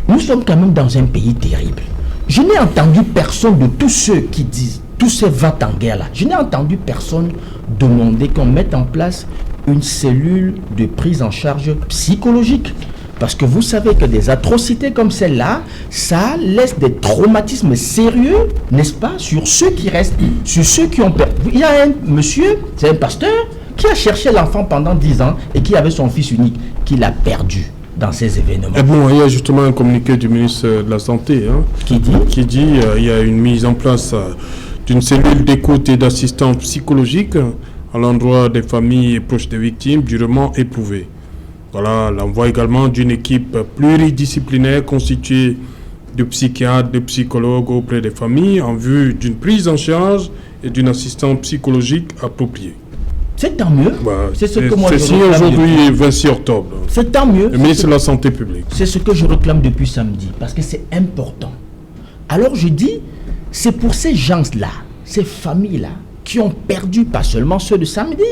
nous sommes quand même dans un pays terrible. Je n'ai entendu personne de tous ceux qui disent, tous ces va-t-en-guerre là, je n'ai entendu personne demander qu'on mette en place une cellule de prise en charge psychologique. Parce que vous savez que des atrocités comme celle-là, ça laisse des traumatismes sérieux, n'est-ce pas, sur ceux qui restent, sur ceux qui ont perdu. Il y a un monsieur, c'est un pasteur, qui a cherché l'enfant pendant 10 ans et qui avait son fils unique, qu'il a perdu dans ces événements. Et bon, il y a justement un communiqué du ministre de la Santé qui dit il y a une mise en place d'une cellule d'écoute et d'assistance psychologique à l'endroit des familles et proches des victimes durement éprouvées. Voilà, l'envoi également d'une équipe pluridisciplinaire constituée de psychiatres, de psychologues auprès des familles en vue d'une prise en charge et d'une assistance psychologique appropriée. C'est tant mieux. C'est ce que moi je réclame. C'est aujourd'hui, 26 octobre. C'est tant mieux. Le ministre de la Santé publique. C'est ce que je réclame depuis samedi, parce que c'est important. Alors je dis, c'est pour ces gens-là, ces familles-là, qui ont perdu, pas seulement ceux de samedi,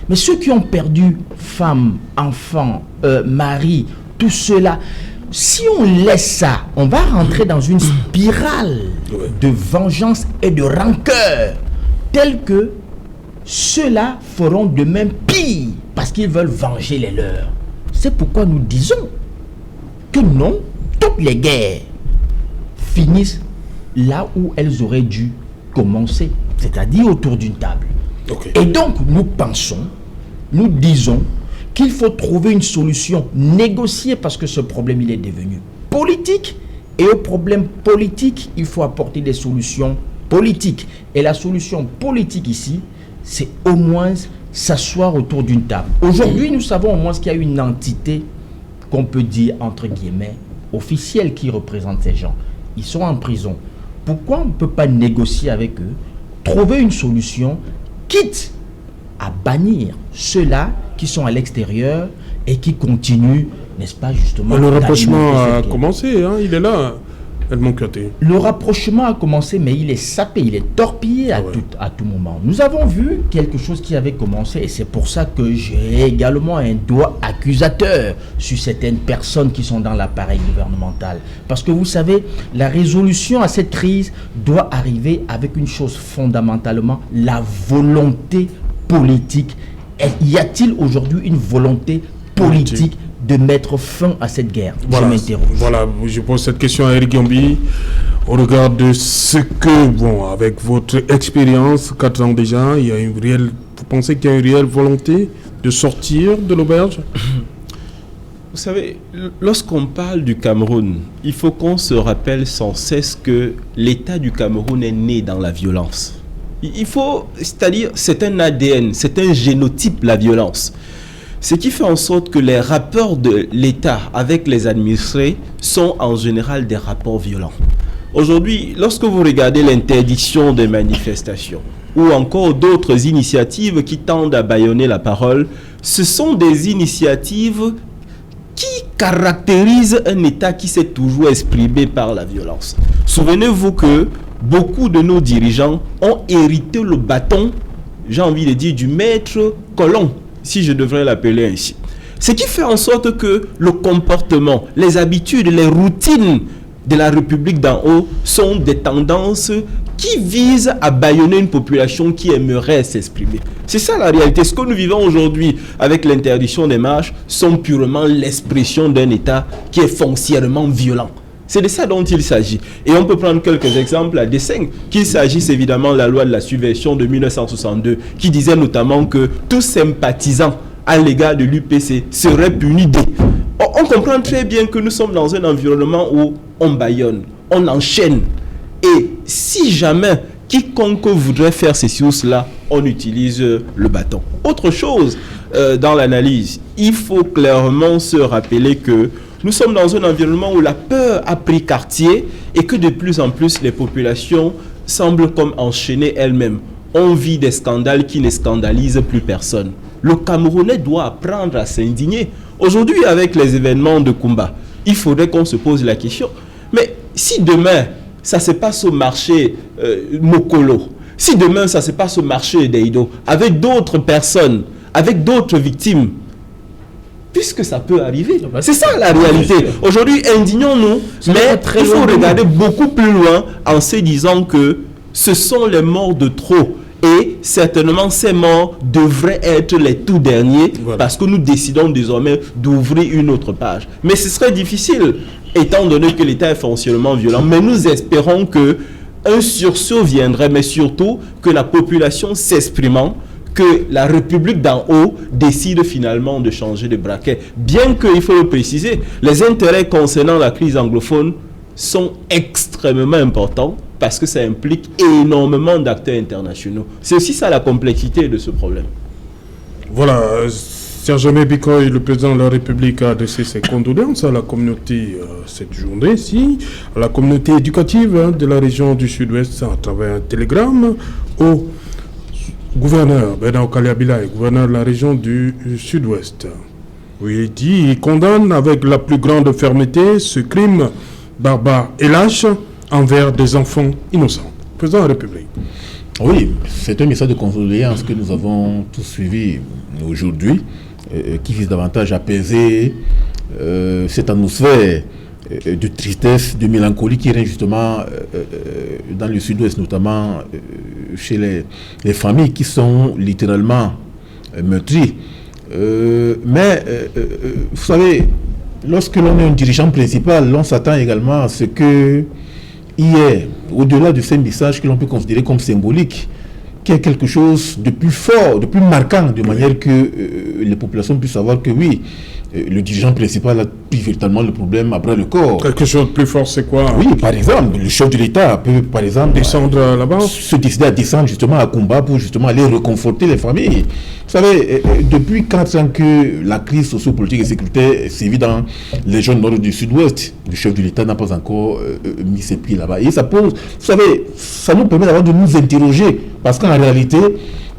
mais ceux qui ont perdu femmes, enfants, maris, tout cela. Si on laisse ça, on va rentrer dans une spirale de vengeance et de rancœur, telle que ceux-là feront de même pire parce qu'ils veulent venger les leurs. C'est pourquoi nous disons que non, toutes les guerres finissent là où elles auraient dû commencer, c'est-à-dire autour d'une table. Et donc nous pensons, nous disons qu'il faut trouver une solution négociée parce que ce problème il est devenu politique et au problème politique il faut apporter des solutions politiques. Et la solution politique ici, c'est au moins s'asseoir autour d'une table. Aujourd'hui, nous savons au moins qu'il y a une entité qu'on peut dire, entre guillemets, officielle qui représente ces gens. Ils sont en prison. Pourquoi on ne peut pas négocier avec eux, trouver une solution, quitte à bannir ceux-là qui sont à l'extérieur et qui continuent, n'est-ce pas, justement... Le rapprochement a commencé, il est là. Le rapprochement a commencé, mais il est sapé, il est torpillé à tout moment. Nous avons vu quelque chose qui avait commencé et c'est pour ça que j'ai également un doigt accusateur sur certaines personnes qui sont dans l'appareil gouvernemental. Parce que vous savez, la résolution à cette crise doit arriver avec une chose fondamentalement, la volonté politique. Y a-t-il aujourd'hui une volonté politique de mettre fin à cette guerre? Voilà, je m'interroge. Voilà, je pose cette question à Eric Gombi au regard de ce que, avec votre expérience, 4 ans déjà, vous pensez qu'il y a une réelle volonté de sortir de l'auberge? Vous savez, lorsqu'on parle du Cameroun, il faut qu'on se rappelle sans cesse que l'État du Cameroun est né dans la violence. C'est-à-dire, c'est un ADN, c'est un génotype, la violence. Ce qui fait en sorte que les rapports de l'État avec les administrés sont en général des rapports violents. Aujourd'hui, lorsque vous regardez l'interdiction des manifestations ou encore d'autres initiatives qui tendent à bâillonner la parole, ce sont des initiatives qui caractérisent un État qui s'est toujours exprimé par la violence. Souvenez-vous que beaucoup de nos dirigeants ont hérité le bâton, j'ai envie de dire, du maître colon, si je devrais l'appeler ainsi. Ce qui fait en sorte que le comportement, les habitudes, les routines de la République d'en haut sont des tendances qui visent à bâillonner une population qui aimerait s'exprimer. C'est ça la réalité. Ce que nous vivons aujourd'hui avec l'interdiction des marches sont purement l'expression d'un État qui est foncièrement violent. C'est de ça dont il s'agit. Et on peut prendre quelques exemples à dessein. Qu'il s'agisse évidemment de la loi de la subversion de 1962, qui disait notamment que tout sympathisant à l'égard de l'UPC serait puni dès. On comprend très bien que nous sommes dans un environnement où on bâillonne, on enchaîne. Et si jamais quiconque voudrait faire ceci ou cela, on utilise le bâton. Autre chose dans l'analyse, il faut clairement se rappeler que nous sommes dans un environnement où la peur a pris quartier et que de plus en plus les populations semblent comme enchaînées elles-mêmes. On vit des scandales qui ne scandalisent plus personne. Le Camerounais doit apprendre à s'indigner. Aujourd'hui, avec les événements de Kumba, il faudrait qu'on se pose la question. Mais si demain, ça se passe au marché Mokolo, si demain, ça se passe au marché d'Eido, avec d'autres personnes, avec d'autres victimes, puisque ça peut arriver. C'est ça la réalité. Aujourd'hui, indignons-nous, mais il faut regarder beaucoup plus loin en se disant que ce sont les morts de trop. Et certainement, ces morts devraient être les tout derniers parce que nous décidons désormais d'ouvrir une autre page. Mais ce serait difficile, étant donné que l'État est foncièrement violent. Mais nous espérons qu'un sursaut viendrait, mais surtout que la population s'exprimant, que la République d'en haut décide finalement de changer de braquet. Bien qu'il faut le préciser, les intérêts concernant la crise anglophone sont extrêmement importants parce que ça implique énormément d'acteurs internationaux. C'est aussi ça la complexité de ce problème. Voilà, Serge Bikoy, le président de la République, a adressé ses condoléances à la communauté cette journée-ci, à la communauté éducative de la région du Sud-Ouest à travers un télégramme au gouverneur Bernard Kaliabila, gouverneur de la région du Sud-Ouest. Oui, il condamne avec la plus grande fermeté ce crime barbare et lâche envers des enfants innocents. Président de la République. Oui, c'est un message de condoléance que nous avons tous suivi aujourd'hui, qui vise davantage à apaiser cette atmosphère de tristesse, de mélancolie qui règne justement dans le Sud-Ouest, notamment chez les familles qui sont littéralement meurtries. Mais vous savez, lorsque l'on est un dirigeant principal, l'on s'attend également à ce que hier, au-delà de ces messages que l'on peut considérer comme symboliques, qu'il y ait quelque chose de plus fort, de plus marquant, de manière que les populations puissent savoir que oui, le dirigeant principal a pris véritablement le problème à bras le corps. Quelque chose de plus fort, c'est quoi? Oui, par exemple, le chef de l'État peut, par exemple, descendre là-bas, se décider à descendre justement à Kumba pour justement aller réconforter les familles. Vous savez, depuis 4 ans que la crise sociopolitique et sécuritaire sévit dans les zones nord du Sud-Ouest, le chef de l'État n'a pas encore mis ses pieds là-bas. Et ça pose, vous savez, ça nous permet d'abord de nous interroger, parce qu'en réalité,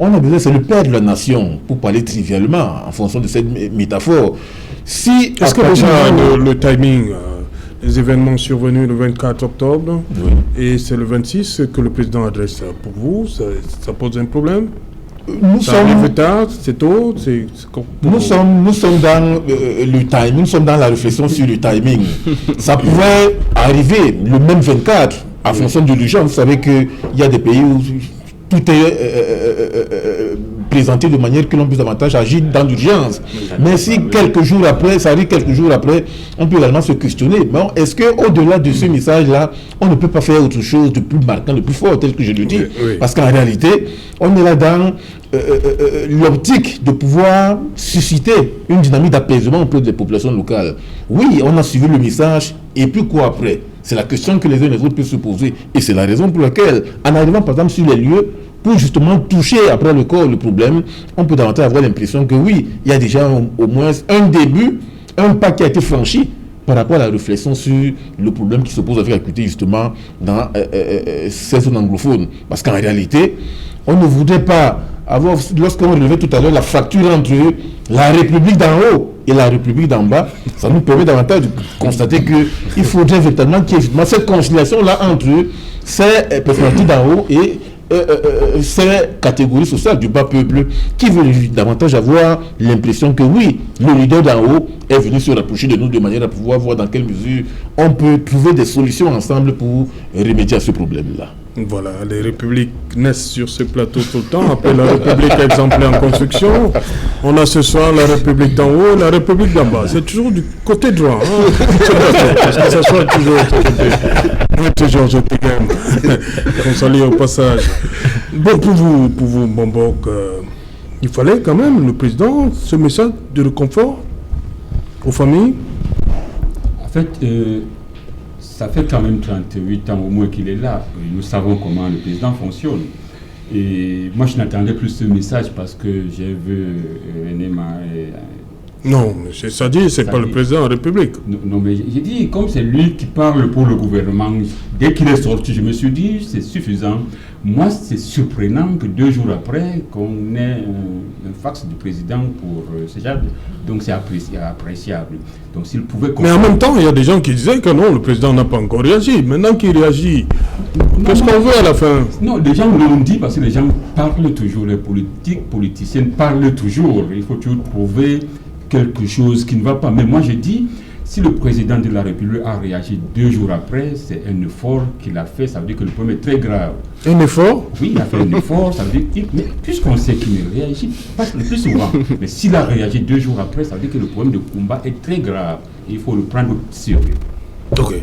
on a besoin, c'est le père de la nation, pour parler trivialement, en fonction de cette métaphore. Si est-ce que déjà le timing, les événements survenus le 24 octobre, oui, et c'est le 26 que le président adresse pour vous, ça pose un problème? Ça arrive tard, c'est tôt, nous sommes dans le timing, nous sommes dans la réflexion sur le timing. Ça pourrait arriver le même 24, en fonction de l'urgence. Vous savez qu'il y a des pays où tout est présentée de manière que l'on puisse davantage agir dans l'urgence. Mais si quelques jours après, on peut également se questionner. Bon, est-ce qu'au-delà de ce message-là, on ne peut pas faire autre chose de plus marquant, de plus fort, tel que je le dis? Oui. Parce qu'en réalité, on est là dans l'optique de pouvoir susciter une dynamique d'apaisement auprès des populations locales. Oui, on a suivi le message, et puis quoi après? C'est la question que les uns et les autres peuvent se poser. Et c'est la raison pour laquelle, en arrivant par exemple sur les lieux, pour justement toucher après le corps le problème, on peut davantage avoir l'impression que oui, il y a déjà au moins un début, un pas qui a été franchi par rapport à la réflexion sur le problème qui se pose avec l'acuité justement dans ces zones anglophones. Parce qu'en réalité, on ne voudrait pas avoir, lorsqu'on relevait tout à l'heure la fracture entre la République d'en haut et la République d'en bas, ça nous permet davantage de constater qu'il faudrait véritablement qu'il y ait justement cette conciliation-là entre ces personnalités d'en haut et ces catégories sociales du bas peuple qui veulent davantage avoir l'impression que oui, le leader d'en haut est venu se rapprocher de nous de manière à pouvoir voir dans quelle mesure on peut trouver des solutions ensemble pour remédier à ce problème-là. Voilà, les républiques naissent sur ce plateau tout le temps. Après la république exemplaire en construction, on a ce soir la république d'en haut et la république d'en bas. C'est toujours du côté droit. Parce que ça soit toujours de côté. Oui, toujours, je te gagne. On salue au passage. Bon, pour vous Bombok, il fallait quand même, le président, ce message de réconfort aux familles. En fait, ça fait quand même 38 ans au moins qu'il est là. Nous savons comment le président fonctionne. Et moi, je n'attendais plus ce message parce que j'ai vu Enema. Non, ça dit, c'est pas le président de la République. Non, mais j'ai dit, comme c'est lui qui parle pour le gouvernement, dès qu'il est sorti, je me suis dit, c'est suffisant. Moi, c'est surprenant que 2 jours après, qu'on ait un fax du président pour ce genre. Donc, c'est appréciable. Donc, s'il pouvait... Mais en même temps, il y a des gens qui disaient que non, le président n'a pas encore réagi. Maintenant qu'il réagit, qu'est-ce qu'on veut à la fin? Non, les gens l'ont dit parce que les gens parlent toujours. Les politiciens parlent toujours. Il faut toujours trouver quelque chose qui ne va pas. Mais moi, je dis, si le président de la République a réagi 2 jours après, c'est un effort qu'il a fait. Ça veut dire que le problème est très grave. Un effort? Oui, il a fait un effort. Ça veut dire mais puisqu'on sait qu'il ne réagit pas le plus souvent, mais s'il a réagi 2 jours après, ça veut dire que le problème de combat est très grave. Il faut le prendre au sérieux. Ok.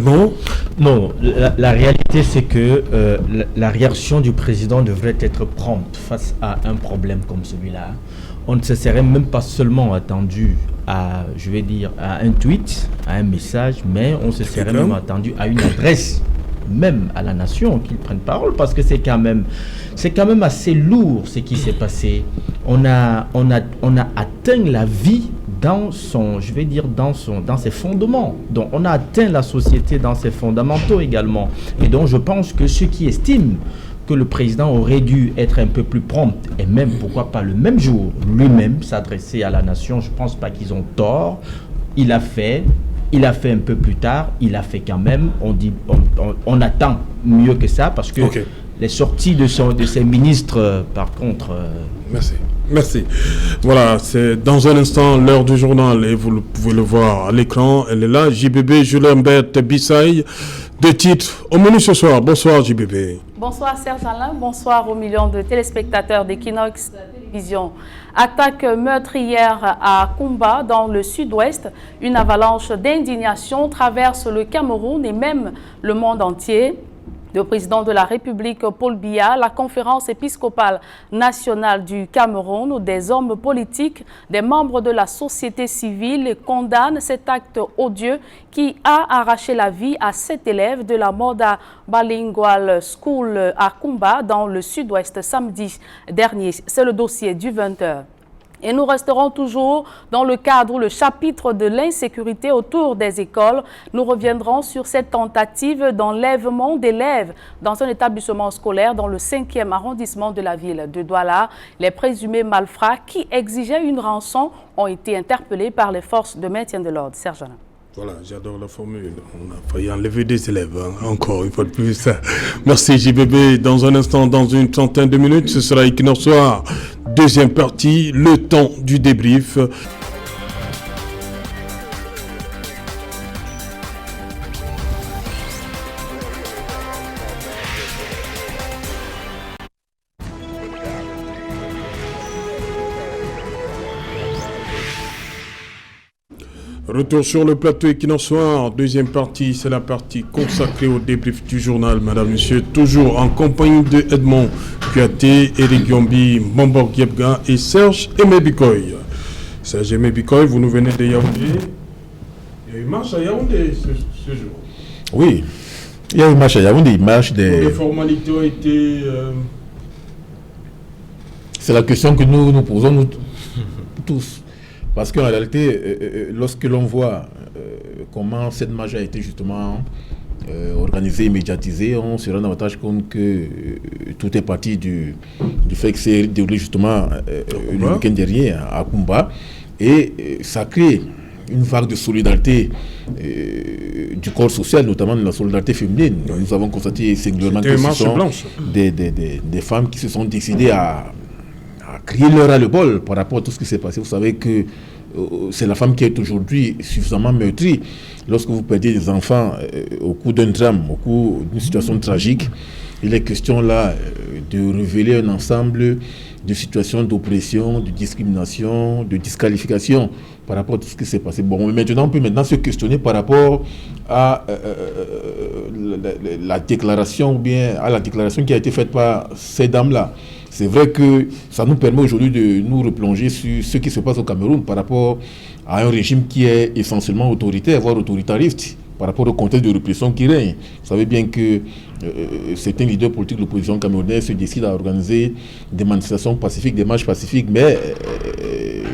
Bon. Non, la réalité c'est que la réaction du président devrait être prompte face à un problème comme celui-là. On ne se serait même pas seulement attendu à, je vais dire, à un tweet, à un message, mais on se serait même attendu à une adresse, même à la nation, qu'ils prennent parole, parce que c'est quand même assez lourd ce qui s'est passé. On a atteint la vie dans son, je vais dire, dans ses fondements. Donc on a atteint la société dans ses fondamentaux également. Et donc je pense que ceux qui estiment que le président aurait dû être un peu plus prompt, et même, pourquoi pas le même jour, lui-même s'adresser à la nation, je ne pense pas qu'ils ont tort. Il a fait un peu plus tard, il a fait quand même, on attend mieux que ça, parce que les sorties de ses ministres, par contre... Merci. Voilà, c'est dans un instant l'heure du journal et vous pouvez le voir à l'écran. Elle est là, JBB, Julien-Bert Bissaï. 2 titres au menu ce soir. Bonsoir JBB. Bonsoir Serge Alain, bonsoir aux millions de téléspectateurs d'Equinox Télévision. Attaque meurtrière à Kumba dans le sud-ouest. Une avalanche d'indignation traverse le Cameroun et même le monde entier. Le président de la République, Paul Biya, la conférence épiscopale nationale du Cameroun, des hommes politiques, des membres de la société civile condamnent cet acte odieux qui a arraché la vie à 7 élèves de la Moda Bilingual School à Kumba dans le sud-ouest samedi dernier. C'est le dossier du 20h. Et nous resterons toujours dans le cadre ou le chapitre de l'insécurité autour des écoles. Nous reviendrons sur cette tentative d'enlèvement d'élèves dans un établissement scolaire dans le 5e arrondissement de la ville de Douala. Les présumés malfrats qui exigeaient une rançon ont été interpellés par les forces de maintien de l'ordre. Serge Alain. Voilà, j'adore la formule. On a failli enlever des élèves, encore une fois de plus. Merci JBB. Dans un instant, dans une centaine de minutes, ce sera Equinox Soir. Deuxième partie, le temps du débrief. Retour sur le plateau Equinox Soir, deuxième partie, c'est la partie consacrée au débrief du journal, madame, monsieur, toujours en compagnie de Edmond Kuaté, Eric Yombi, Mbambor Giebga et Serge Emebikoy. Serge Emebikoy, vous nous venez de Yaoundé. Il y a eu marche à Yaoundé ce jour. Oui, il y a eu marche à Yaoundé, marche des... Les formalités ont été... C'est la question que nous posons nous tous. Parce qu'en réalité, lorsque l'on voit comment cette marche a été justement organisée et médiatisée, on se rend davantage compte que tout est parti du fait que c'est déroulé justement le week-end dernier à Kumba. Et ça crée une vague de solidarité du corps social, notamment de la solidarité féminine. Nous avons constaté singulièrement que ce sont des femmes qui se sont décidées à crier leur ras-le-bol par rapport à tout ce qui s'est passé. Vous savez que c'est la femme qui est aujourd'hui suffisamment meurtrie. Lorsque vous perdez des enfants au cours d'un drame, au cours d'une situation tragique, il est question là de révéler un ensemble de situations d'oppression, de discrimination, de disqualification par rapport à tout ce qui s'est passé. Bon, maintenant, on peut se questionner par rapport à la déclaration, ou bien à la déclaration qui a été faite par ces dames-là. C'est vrai que ça nous permet aujourd'hui de nous replonger sur ce qui se passe au Cameroun par rapport à un régime qui est essentiellement autoritaire, voire autoritariste, par rapport au contexte de répression qui règne. Vous savez bien que certains leaders politiques de l'opposition camerounaise se décident à organiser des manifestations pacifiques, des marches pacifiques, mais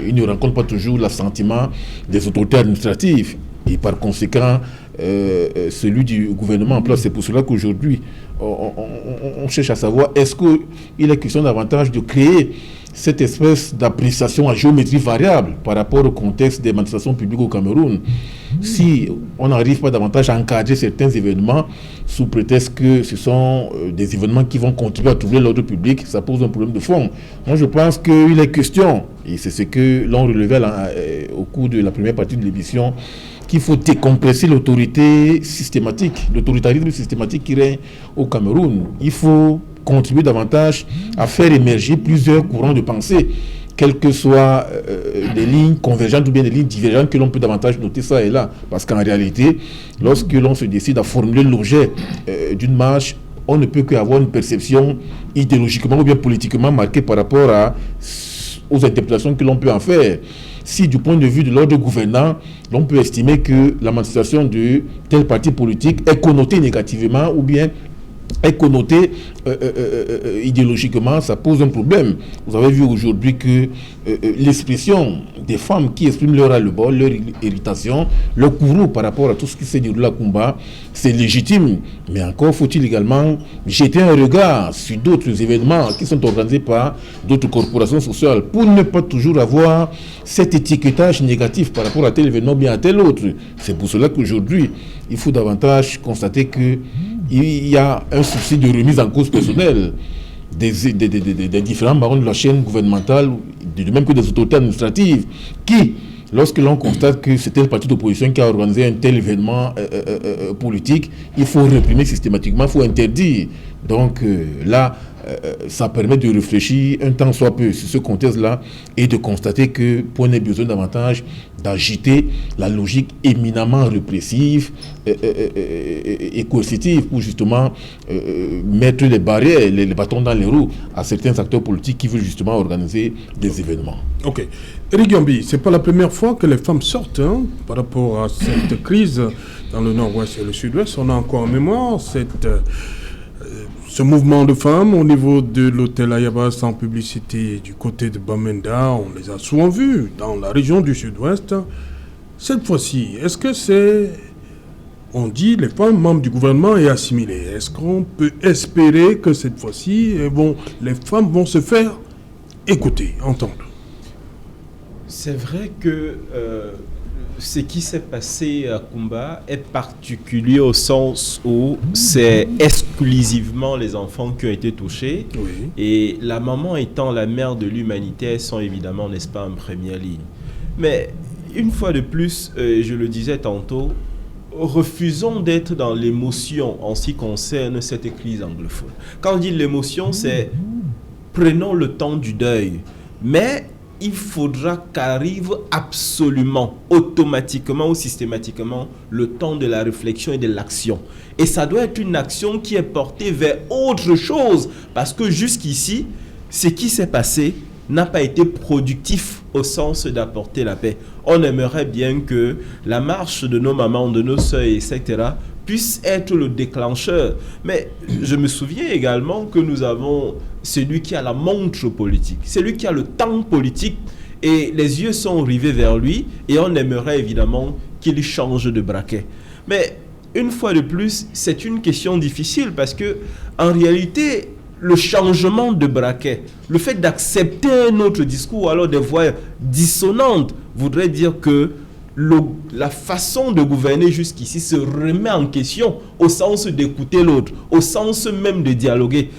ils ne rencontrent pas toujours l'assentiment des autorités administratives. Et par conséquent, celui du gouvernement en place. C'est pour cela qu'aujourd'hui, on cherche à savoir est-ce qu'il est question davantage de créer cette espèce d'appréciation à géométrie variable par rapport au contexte des manifestations publiques au Cameroun. Si on n'arrive pas davantage à encadrer certains événements sous prétexte que ce sont des événements qui vont contribuer à troubler l'ordre public, ça pose un problème de fond. Moi, je pense qu'il est question, et c'est ce que l'on relevait au cours de la première partie de l'émission, qu'il faut décompresser l'autorité systématique, l'autoritarisme systématique qui règne au Cameroun. Il faut contribuer davantage à faire émerger plusieurs courants de pensée, quelles que soient des lignes convergentes ou bien des lignes divergentes que l'on peut davantage noter ça et là. Parce qu'en réalité, lorsque l'on se décide à formuler l'objet d'une marche, on ne peut qu'avoir une perception idéologiquement ou bien politiquement marquée par rapport aux interprétations que l'on peut en faire. Si du point de vue de l'ordre gouvernant, l'on peut estimer que la manifestation de tel parti politique est connotée négativement ou bien est connotée idéologiquement, ça pose un problème. Vous avez vu aujourd'hui que l'expression des femmes qui expriment leur ras-le-bol, leur irritation, leur courroux par rapport à tout ce qui s'est déroulé à Kumba, c'est légitime. Mais encore faut-il également jeter un regard sur d'autres événements qui sont organisés par d'autres corporations sociales pour ne pas toujours avoir cet étiquetage négatif par rapport à tel événement ou bien à tel autre. C'est pour cela qu'aujourd'hui, il faut davantage constater que il y a un souci de remise en cause personnelle des différents barons de la chaîne gouvernementale, de même que des autorités administratives, qui, lorsque l'on constate que c'est tel parti d'opposition qui a organisé un tel événement politique, il faut réprimer systématiquement, il faut interdire. Donc là, ça permet de réfléchir un temps soit peu sur ce contexte-là et de constater que pour ait besoin davantage d'agiter la logique éminemment répressive et coercitive pour justement mettre les barrières, les bâtons dans les roues à certains acteurs politiques qui veulent justement organiser des événements. Ok. Eric Yombi, ce n'est pas la première fois que les femmes sortent par rapport à cette crise dans le nord-ouest et le sud-ouest. On a encore en mémoire ce mouvement de femmes au niveau de l'hôtel Ayabas en publicité du côté de Bamenda. On les a souvent vus dans la région du sud-ouest. Cette fois-ci, est-ce que on dit les femmes membres du gouvernement et assimilées? Est-ce qu'on peut espérer que cette fois-ci, les femmes vont se faire écouter, entendre? C'est vrai que ce qui s'est passé à Kumba est particulier au sens où c'est exclusivement les enfants qui ont été touchés. Oui. Et la maman étant la mère de l'humanité, elles sont évidemment, n'est-ce pas, en première ligne. Mais une fois de plus, je le disais tantôt, refusons d'être dans l'émotion en ce qui concerne cette crise anglophone. Quand on dit l'émotion, c'est prenons le temps du deuil. Mais il faudra qu'arrive absolument, automatiquement ou systématiquement, le temps de la réflexion et de l'action. Et ça doit être une action qui est portée vers autre chose, parce que jusqu'ici, ce qui s'est passé n'a pas été productif au sens d'apporter la paix. On aimerait bien que la marche de nos mamans, de nos sœurs, etc., puisse être le déclencheur. Mais je me souviens également que nous avons celui qui a la montre politique, celui qui a le temps politique, et les yeux sont rivés vers lui, et on aimerait évidemment qu'il change de braquet. Mais une fois de plus, c'est une question difficile, parce que en réalité, le changement de braquet, le fait d'accepter un autre discours, alors des voix dissonantes, voudrait dire que la façon de gouverner jusqu'ici se remet en question au sens d'écouter l'autre, au sens même de dialoguer.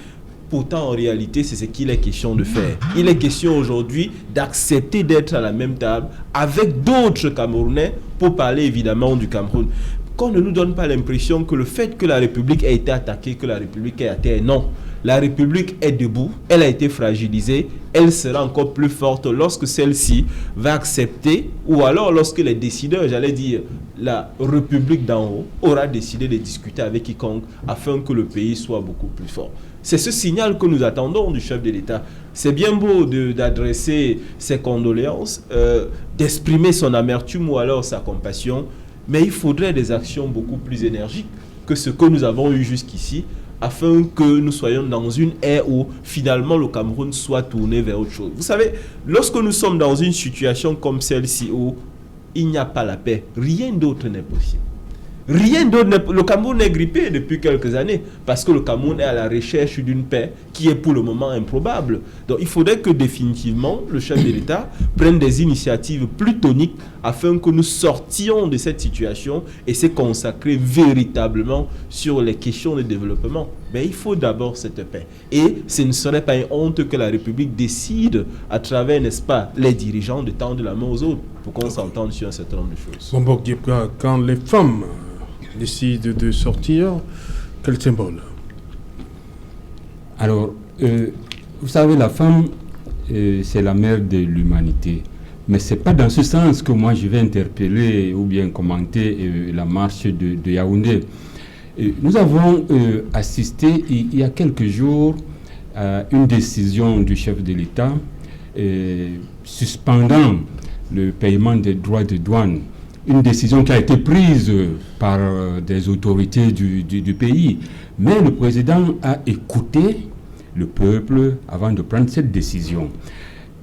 Pourtant, en réalité, c'est ce qu'il est question de faire. Il est question aujourd'hui d'accepter d'être à la même table avec d'autres Camerounais pour parler évidemment du Cameroun. Qu'on ne nous donne pas l'impression que le fait que la République ait été attaquée, que la République est à terre, non. La République est debout, elle a été fragilisée, elle sera encore plus forte lorsque celle-ci va accepter, ou alors lorsque les décideurs, j'allais dire, la République d'en haut, aura décidé de discuter avec quiconque afin que le pays soit beaucoup plus fort. C'est ce signal que nous attendons du chef de l'État. C'est bien beau d'adresser ses condoléances, d'exprimer son amertume ou alors sa compassion, mais il faudrait des actions beaucoup plus énergiques que ce que nous avons eu jusqu'ici, afin que nous soyons dans une ère où finalement le Cameroun soit tourné vers autre chose. Vous savez, lorsque nous sommes dans une situation comme celle-ci où il n'y a pas la paix, rien d'autre n'est possible. Rien d'autre. Le Cameroun est grippé depuis quelques années parce que le Cameroun est à la recherche d'une paix qui est pour le moment improbable. Donc il faudrait que définitivement le chef de l'État prenne des initiatives plus toniques afin que nous sortions de cette situation et se consacrer véritablement sur les questions de développement. Mais il faut d'abord cette paix. Et ce ne serait pas une honte que la République décide à travers, n'est-ce pas, les dirigeants de tendre la main aux autres pour qu'on s'entende sur un certain nombre de choses. Bon, quand les femmes décident de sortir, quel symbole? Alors, vous savez, la femme, c'est la mère de l'humanité. Mais ce n'est pas dans ce sens que moi je vais interpeller ou bien commenter la marche de Yaoundé. Nous avons assisté il y a quelques jours à une décision du chef de l'État suspendant le paiement des droits de douane. Une décision qui a été prise par des autorités du pays. Mais le président a écouté le peuple avant de prendre cette décision.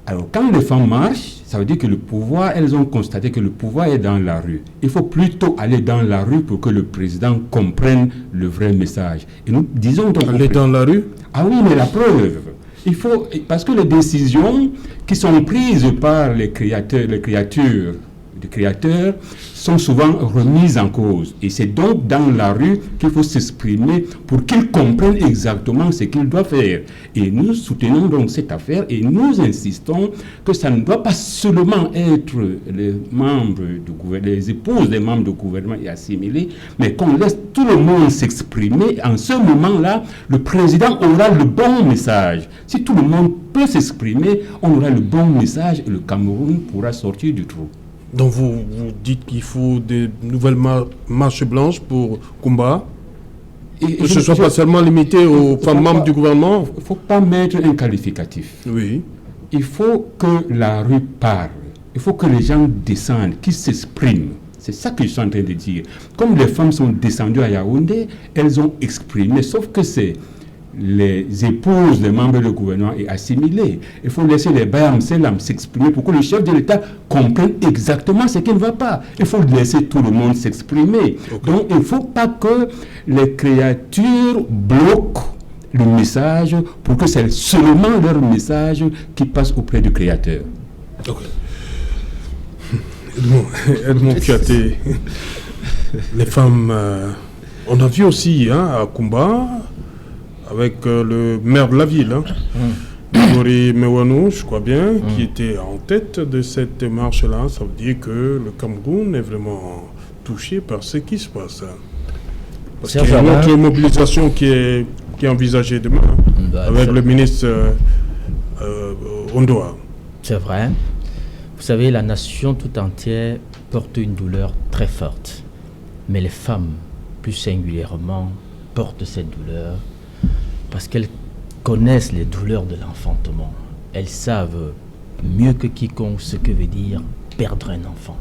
Alors, quand les femmes marchent, ça veut dire que le pouvoir, elles ont constaté que le pouvoir est dans la rue. Il faut plutôt aller dans la rue pour que le président comprenne le vrai message. Et nous disons donc... Aller dans la rue? Ah oui, mais la preuve. Il faut... Parce que les décisions qui sont prises par les créateurs sont souvent remises en cause. Et c'est donc dans la rue qu'il faut s'exprimer pour qu'ils comprennent exactement ce qu'ils doivent faire. Et nous soutenons donc cette affaire et nous insistons que ça ne doit pas seulement être les membres du gouvernement, les épouses des membres du gouvernement et assimilés, mais qu'on laisse tout le monde s'exprimer. En ce moment-là, le président aura le bon message. Si tout le monde peut s'exprimer, on aura le bon message et le Cameroun pourra sortir du trou. Donc vous dites qu'il faut de nouvelles marches blanches pour Kumba, et que ce ne soit pas seulement limité aux femmes membres du gouvernement. Il ne faut pas mettre un qualificatif. Oui. Il faut que la rue parle. Il faut que les gens descendent, qu'ils s'expriment. C'est ça que je suis en train de dire. Comme les femmes sont descendues à Yaoundé, elles ont exprimé, sauf que c'est les épouses des membres du gouvernement et assimilés. Il faut laisser les Bayam Selam s'exprimer pour que le chef de l'État comprenne exactement ce qui ne va pas. Il faut laisser tout le monde s'exprimer. Okay. Donc il ne faut pas que les créatures bloquent le message pour que c'est seulement leur message qui passe auprès du Créateur. Okay. Edmond Kiaté, les femmes, on a vu aussi à Kumba, avec le maire de la ville, Gori Mewanou, je crois bien, qui était en tête de cette marche-là. Ça veut dire que le Cameroun est vraiment touché par ce qui se passe. Parce qu'il y a une autre mobilisation qui est envisagée demain, avec le ministre Ondoa. C'est vrai. Vous savez, la nation tout entière porte une douleur très forte. Mais les femmes, plus singulièrement, portent cette douleur parce qu'elles connaissent les douleurs de l'enfantement. Elles savent mieux que quiconque ce que veut dire perdre un enfant.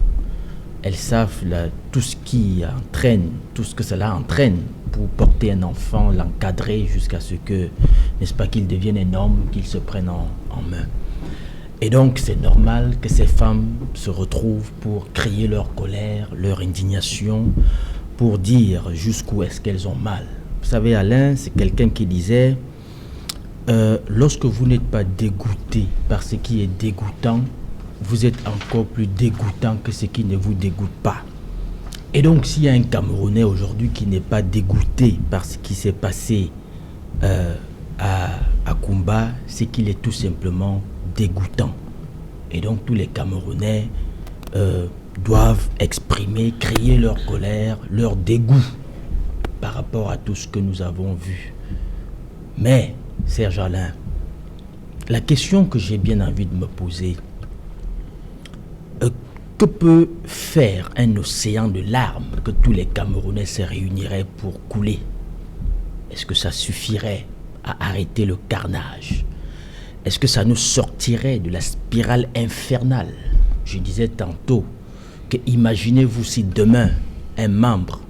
Elles savent tout ce qui entraîne, tout ce que cela entraîne pour porter un enfant, l'encadrer jusqu'à ce que, n'est-ce pas, qu'il devienne un homme, qu'il se prenne en main. Et donc, c'est normal que ces femmes se retrouvent pour crier leur colère, leur indignation, pour dire jusqu'où est-ce qu'elles ont mal. Vous savez, Alain, c'est quelqu'un qui disait lorsque vous n'êtes pas dégoûté par ce qui est dégoûtant, vous êtes encore plus dégoûtant que ce qui ne vous dégoûte pas. Et donc, s'il y a un Camerounais aujourd'hui qui n'est pas dégoûté par ce qui s'est passé à Kumba, c'est qu'il est tout simplement dégoûtant. Et donc, tous les Camerounais doivent exprimer, crier leur colère, leur dégoût par rapport à tout ce que nous avons vu. Mais, Serge Alain, la question que j'ai bien envie de me poser, que peut faire un océan de larmes que tous les Camerounais se réuniraient pour couler? Est-ce que ça suffirait à arrêter le carnage? Est-ce que ça nous sortirait de la spirale infernale? Je disais tantôt que imaginez-vous si demain un membre,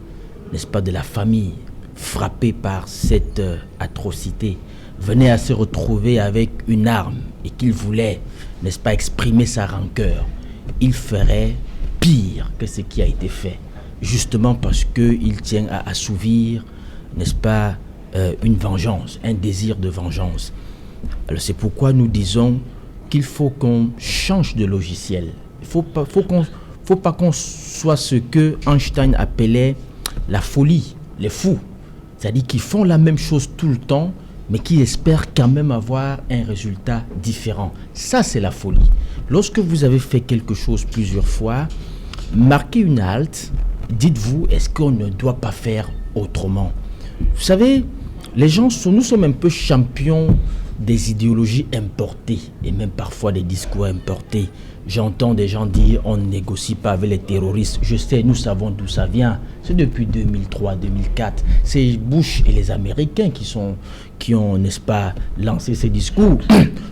n'est-ce pas, de la famille frappé par cette atrocité venait à se retrouver avec une arme et qu'il voulait, n'est-ce pas, exprimer sa rancœur. Il ferait pire que ce qui a été fait, justement parce qu'il tient à assouvir, n'est-ce pas, une vengeance, un désir de vengeance. Alors c'est pourquoi nous disons qu'il faut qu'on change de logiciel. Il faut pas qu'on soit ce que Einstein appelait la folie, les fous. C'est-à-dire qu'ils font la même chose tout le temps, mais qui espèrent quand même avoir un résultat différent. Ça, c'est la folie. Lorsque vous avez fait quelque chose plusieurs fois, marquez une halte, dites-vous, est-ce qu'on ne doit pas faire autrement? Vous savez, nous sommes un peu champions des idéologies importées et même parfois des discours importés. J'entends des gens dire on ne négocie pas avec les terroristes. Je sais, nous savons d'où ça vient. C'est depuis 2003-2004. C'est Bush et les Américains qui ont, n'est-ce pas, lancé ces discours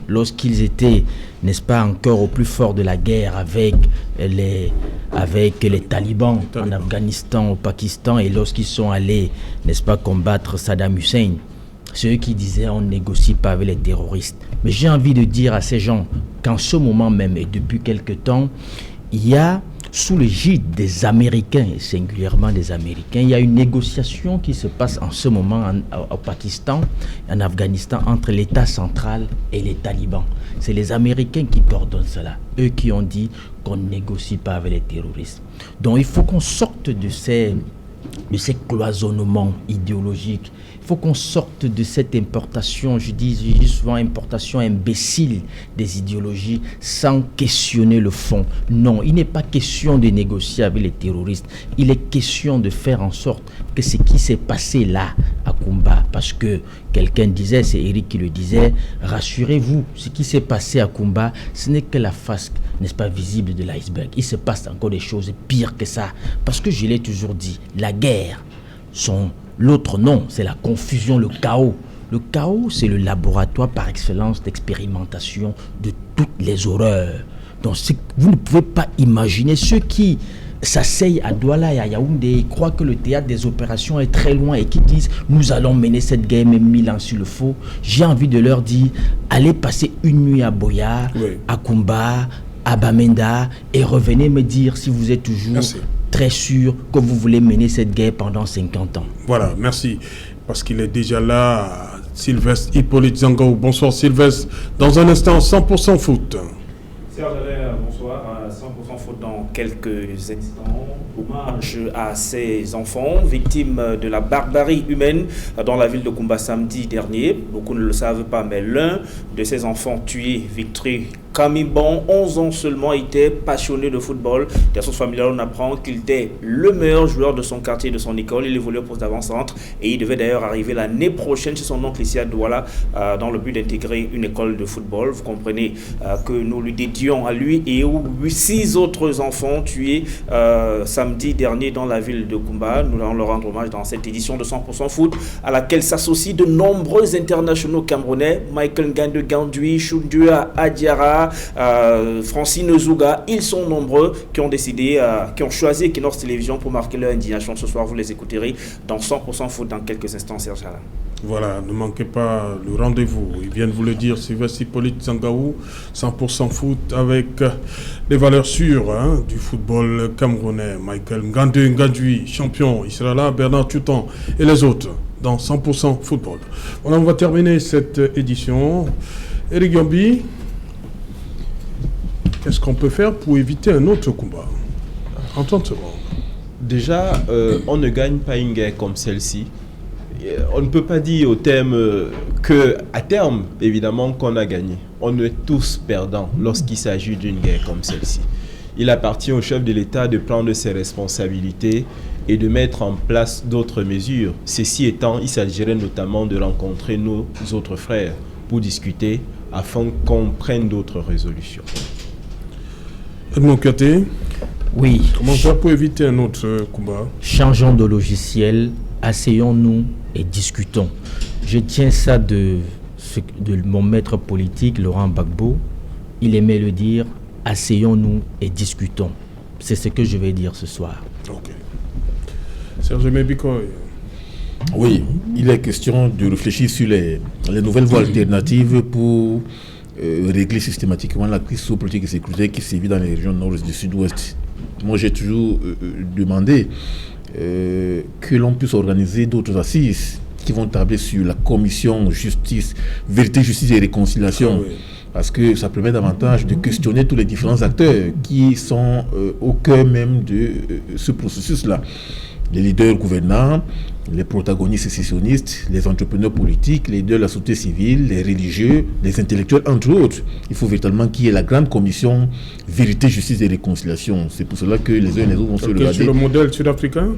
lorsqu'ils étaient, n'est-ce pas, encore au plus fort de la guerre avec les talibans en Afghanistan, au Pakistan, et lorsqu'ils sont allés, n'est-ce pas, combattre Saddam Hussein. Ceux qui disaient on ne négocie pas avec les terroristes. Mais j'ai envie de dire à ces gens qu'en ce moment même et depuis quelque temps, il y a sous l'égide des Américains, et singulièrement des Américains, il y a une négociation qui se passe en ce moment au Pakistan et en Afghanistan entre l'État central et les talibans. C'est les Américains qui coordonnent cela. Eux qui ont dit qu'on ne négocie pas avec les terroristes. Donc il faut qu'on sorte de ces cloisonnements idéologiques. Il faut qu'on sorte de cette importation, je dis souvent importation imbécile des idéologies sans questionner le fond. Non, il n'est pas question de négocier avec les terroristes. Il est question de faire en sorte que ce qui s'est passé là à Kumba, parce que quelqu'un disait, c'est Eric qui le disait, rassurez-vous, ce qui s'est passé à Kumba, ce n'est que la face, n'est-ce pas, visible de l'iceberg. Il se passe encore des choses pires que ça. Parce que je l'ai toujours dit, la guerre, l'autre nom, c'est la confusion, le chaos. Le chaos, c'est le laboratoire par excellence d'expérimentation de toutes les horreurs. Donc, vous ne pouvez pas imaginer ceux qui s'asseyent à Douala et à Yaoundé et croient que le théâtre des opérations est très loin et qui disent nous allons mener cette guerre même 1000 ans s'il le faut. J'ai envie de leur dire allez passer une nuit à Boya, oui, à Kumba, à Bamenda et revenez me dire si vous êtes toujours très sûr que vous voulez mener cette guerre pendant 50 ans. Voilà, merci. Parce qu'il est déjà là, Sylvestre Hippolyte Zangao. Bonsoir Sylvestre. Dans un instant, 100% foot. Serge Alain, bonsoir. 100% foot dans quelques instants. hommage à ces enfants victimes de la barbarie humaine dans la ville de Koumba samedi dernier. Beaucoup ne le savent pas, mais l'un de ces enfants tués, Victory Kamibon, 11 ans seulement, était passionné de football. De source familiale, on apprend qu'il était le meilleur joueur de son quartier, de son école. Il évoluait au poste d'avant-centre et il devait d'ailleurs arriver l'année prochaine chez son oncle ici à Douala dans le but d'intégrer une école de football. Vous comprenez que nous lui dédions à lui et aux 6 autres enfants tués samedi dernier dans la ville de Koumba. Nous allons leur rendre hommage dans cette édition de 100% foot à laquelle s'associent de nombreux internationaux camerounais. Michael Ngande Gandui, Choundua Adiara, Francine Zouga, ils sont nombreux qui ont décidé, qui ont choisi Equinox Télévision pour marquer leur indignation. Ce soir, vous les écouterez dans 100% foot dans quelques instants, Serge Alain. Voilà, ne manquez pas le rendez-vous. Ils viennent vous le dire, Sylvestre Hippolyte Sangaou, 100% foot avec les valeurs sûres du football camerounais. Michael Ngande Ngandui, champion, il sera là, Bernard Tutan et les autres dans 100% football. Voilà, on va terminer cette édition. Eric Yombi, qu'est-ce qu'on peut faire pour éviter un autre combat en 30 secondes? Déjà, on ne gagne pas une guerre comme celle-ci. On ne peut pas dire au terme qu'à terme, évidemment, qu'on a gagné. On est tous perdants lorsqu'il s'agit d'une guerre comme celle-ci. Il appartient au chef de l'État de prendre ses responsabilités et de mettre en place d'autres mesures. Ceci étant, il s'agirait notamment de rencontrer nos autres frères pour discuter afin qu'on prenne d'autres résolutions. Edmond Katé, Oui. comment faire pour éviter un autre combat? Changeons de logiciel, asseyons-nous et discutons. Je tiens ça de mon maître politique, Laurent Gbagbo. Il aimait le dire, asseyons-nous et discutons. C'est ce que je vais dire ce soir. Ok. Serge Mebikoy. Oui, il est question de réfléchir sur les nouvelles voies alternatives pour régler systématiquement la crise sociopolitique et sécuritaire qui sévit dans les régions nord et du sud-ouest. Moi, j'ai toujours demandé que l'on puisse organiser d'autres assises qui vont tabler sur la commission justice, vérité, justice et réconciliation. Oui. Parce que ça permet davantage de questionner tous les différents acteurs qui sont au cœur même de ce processus-là. Les leaders gouvernants, les protagonistes sécessionnistes, les entrepreneurs politiques, les leaders de la société civile, les religieux, les intellectuels, entre autres. Il faut véritablement qu'il y ait la grande commission vérité, justice et réconciliation. C'est pour cela que les uns et les autres vont se regarder. Sur le modèle sud-africain?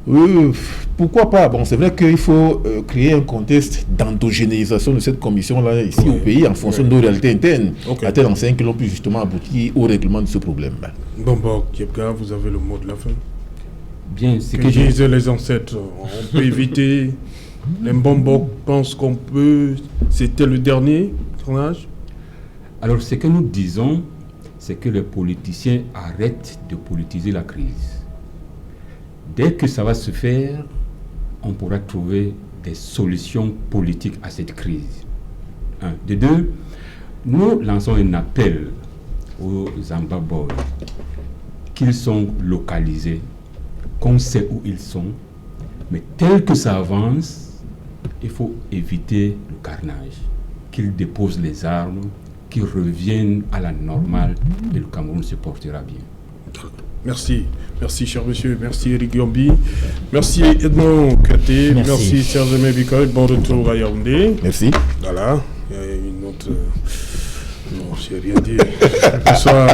Oui, pourquoi pas? Bon, c'est vrai qu'il faut créer un contexte d'endogénéisation de cette commission-là ici au pays en fonction de nos réalités internes, à tel enseigne que l'on puisse justement aboutir au règlement de ce problème. Bon, Kiepka, vous avez le mot de la fin. Bien, c'est Que que disaient les ancêtres, on peut éviter. Les Mbombo pensent qu'on peut. C'était le dernier tournage. Alors, ce que nous disons, c'est que les politiciens arrêtent de politiser la crise. Dès que ça va se faire, on pourra trouver des solutions politiques à cette crise. Un. De deux, nous lançons un appel aux Zambaboy qu'ils sont localisés, qu'on sait où ils sont, mais tel que ça avance, il faut éviter le carnage, qu'ils déposent les armes, qu'ils reviennent à la normale et le Cameroun se portera bien. Merci. Merci, cher monsieur. Merci, Eric Yombi. Merci, Edmond Katé. Merci, Serge Mebikoy. Bon retour à Yaoundé. Merci. Voilà. Il y a une autre... Non, je n'ai rien dit. Bonsoir.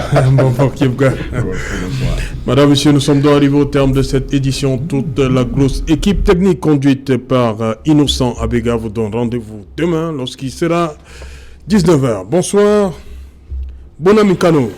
Madame, monsieur, nous sommes donc arrivés au terme de cette édition. Toute la grosse équipe technique conduite par Innocent Abega vous donne rendez-vous demain lorsqu'il sera 19h. Bonsoir. Bon ami Kano.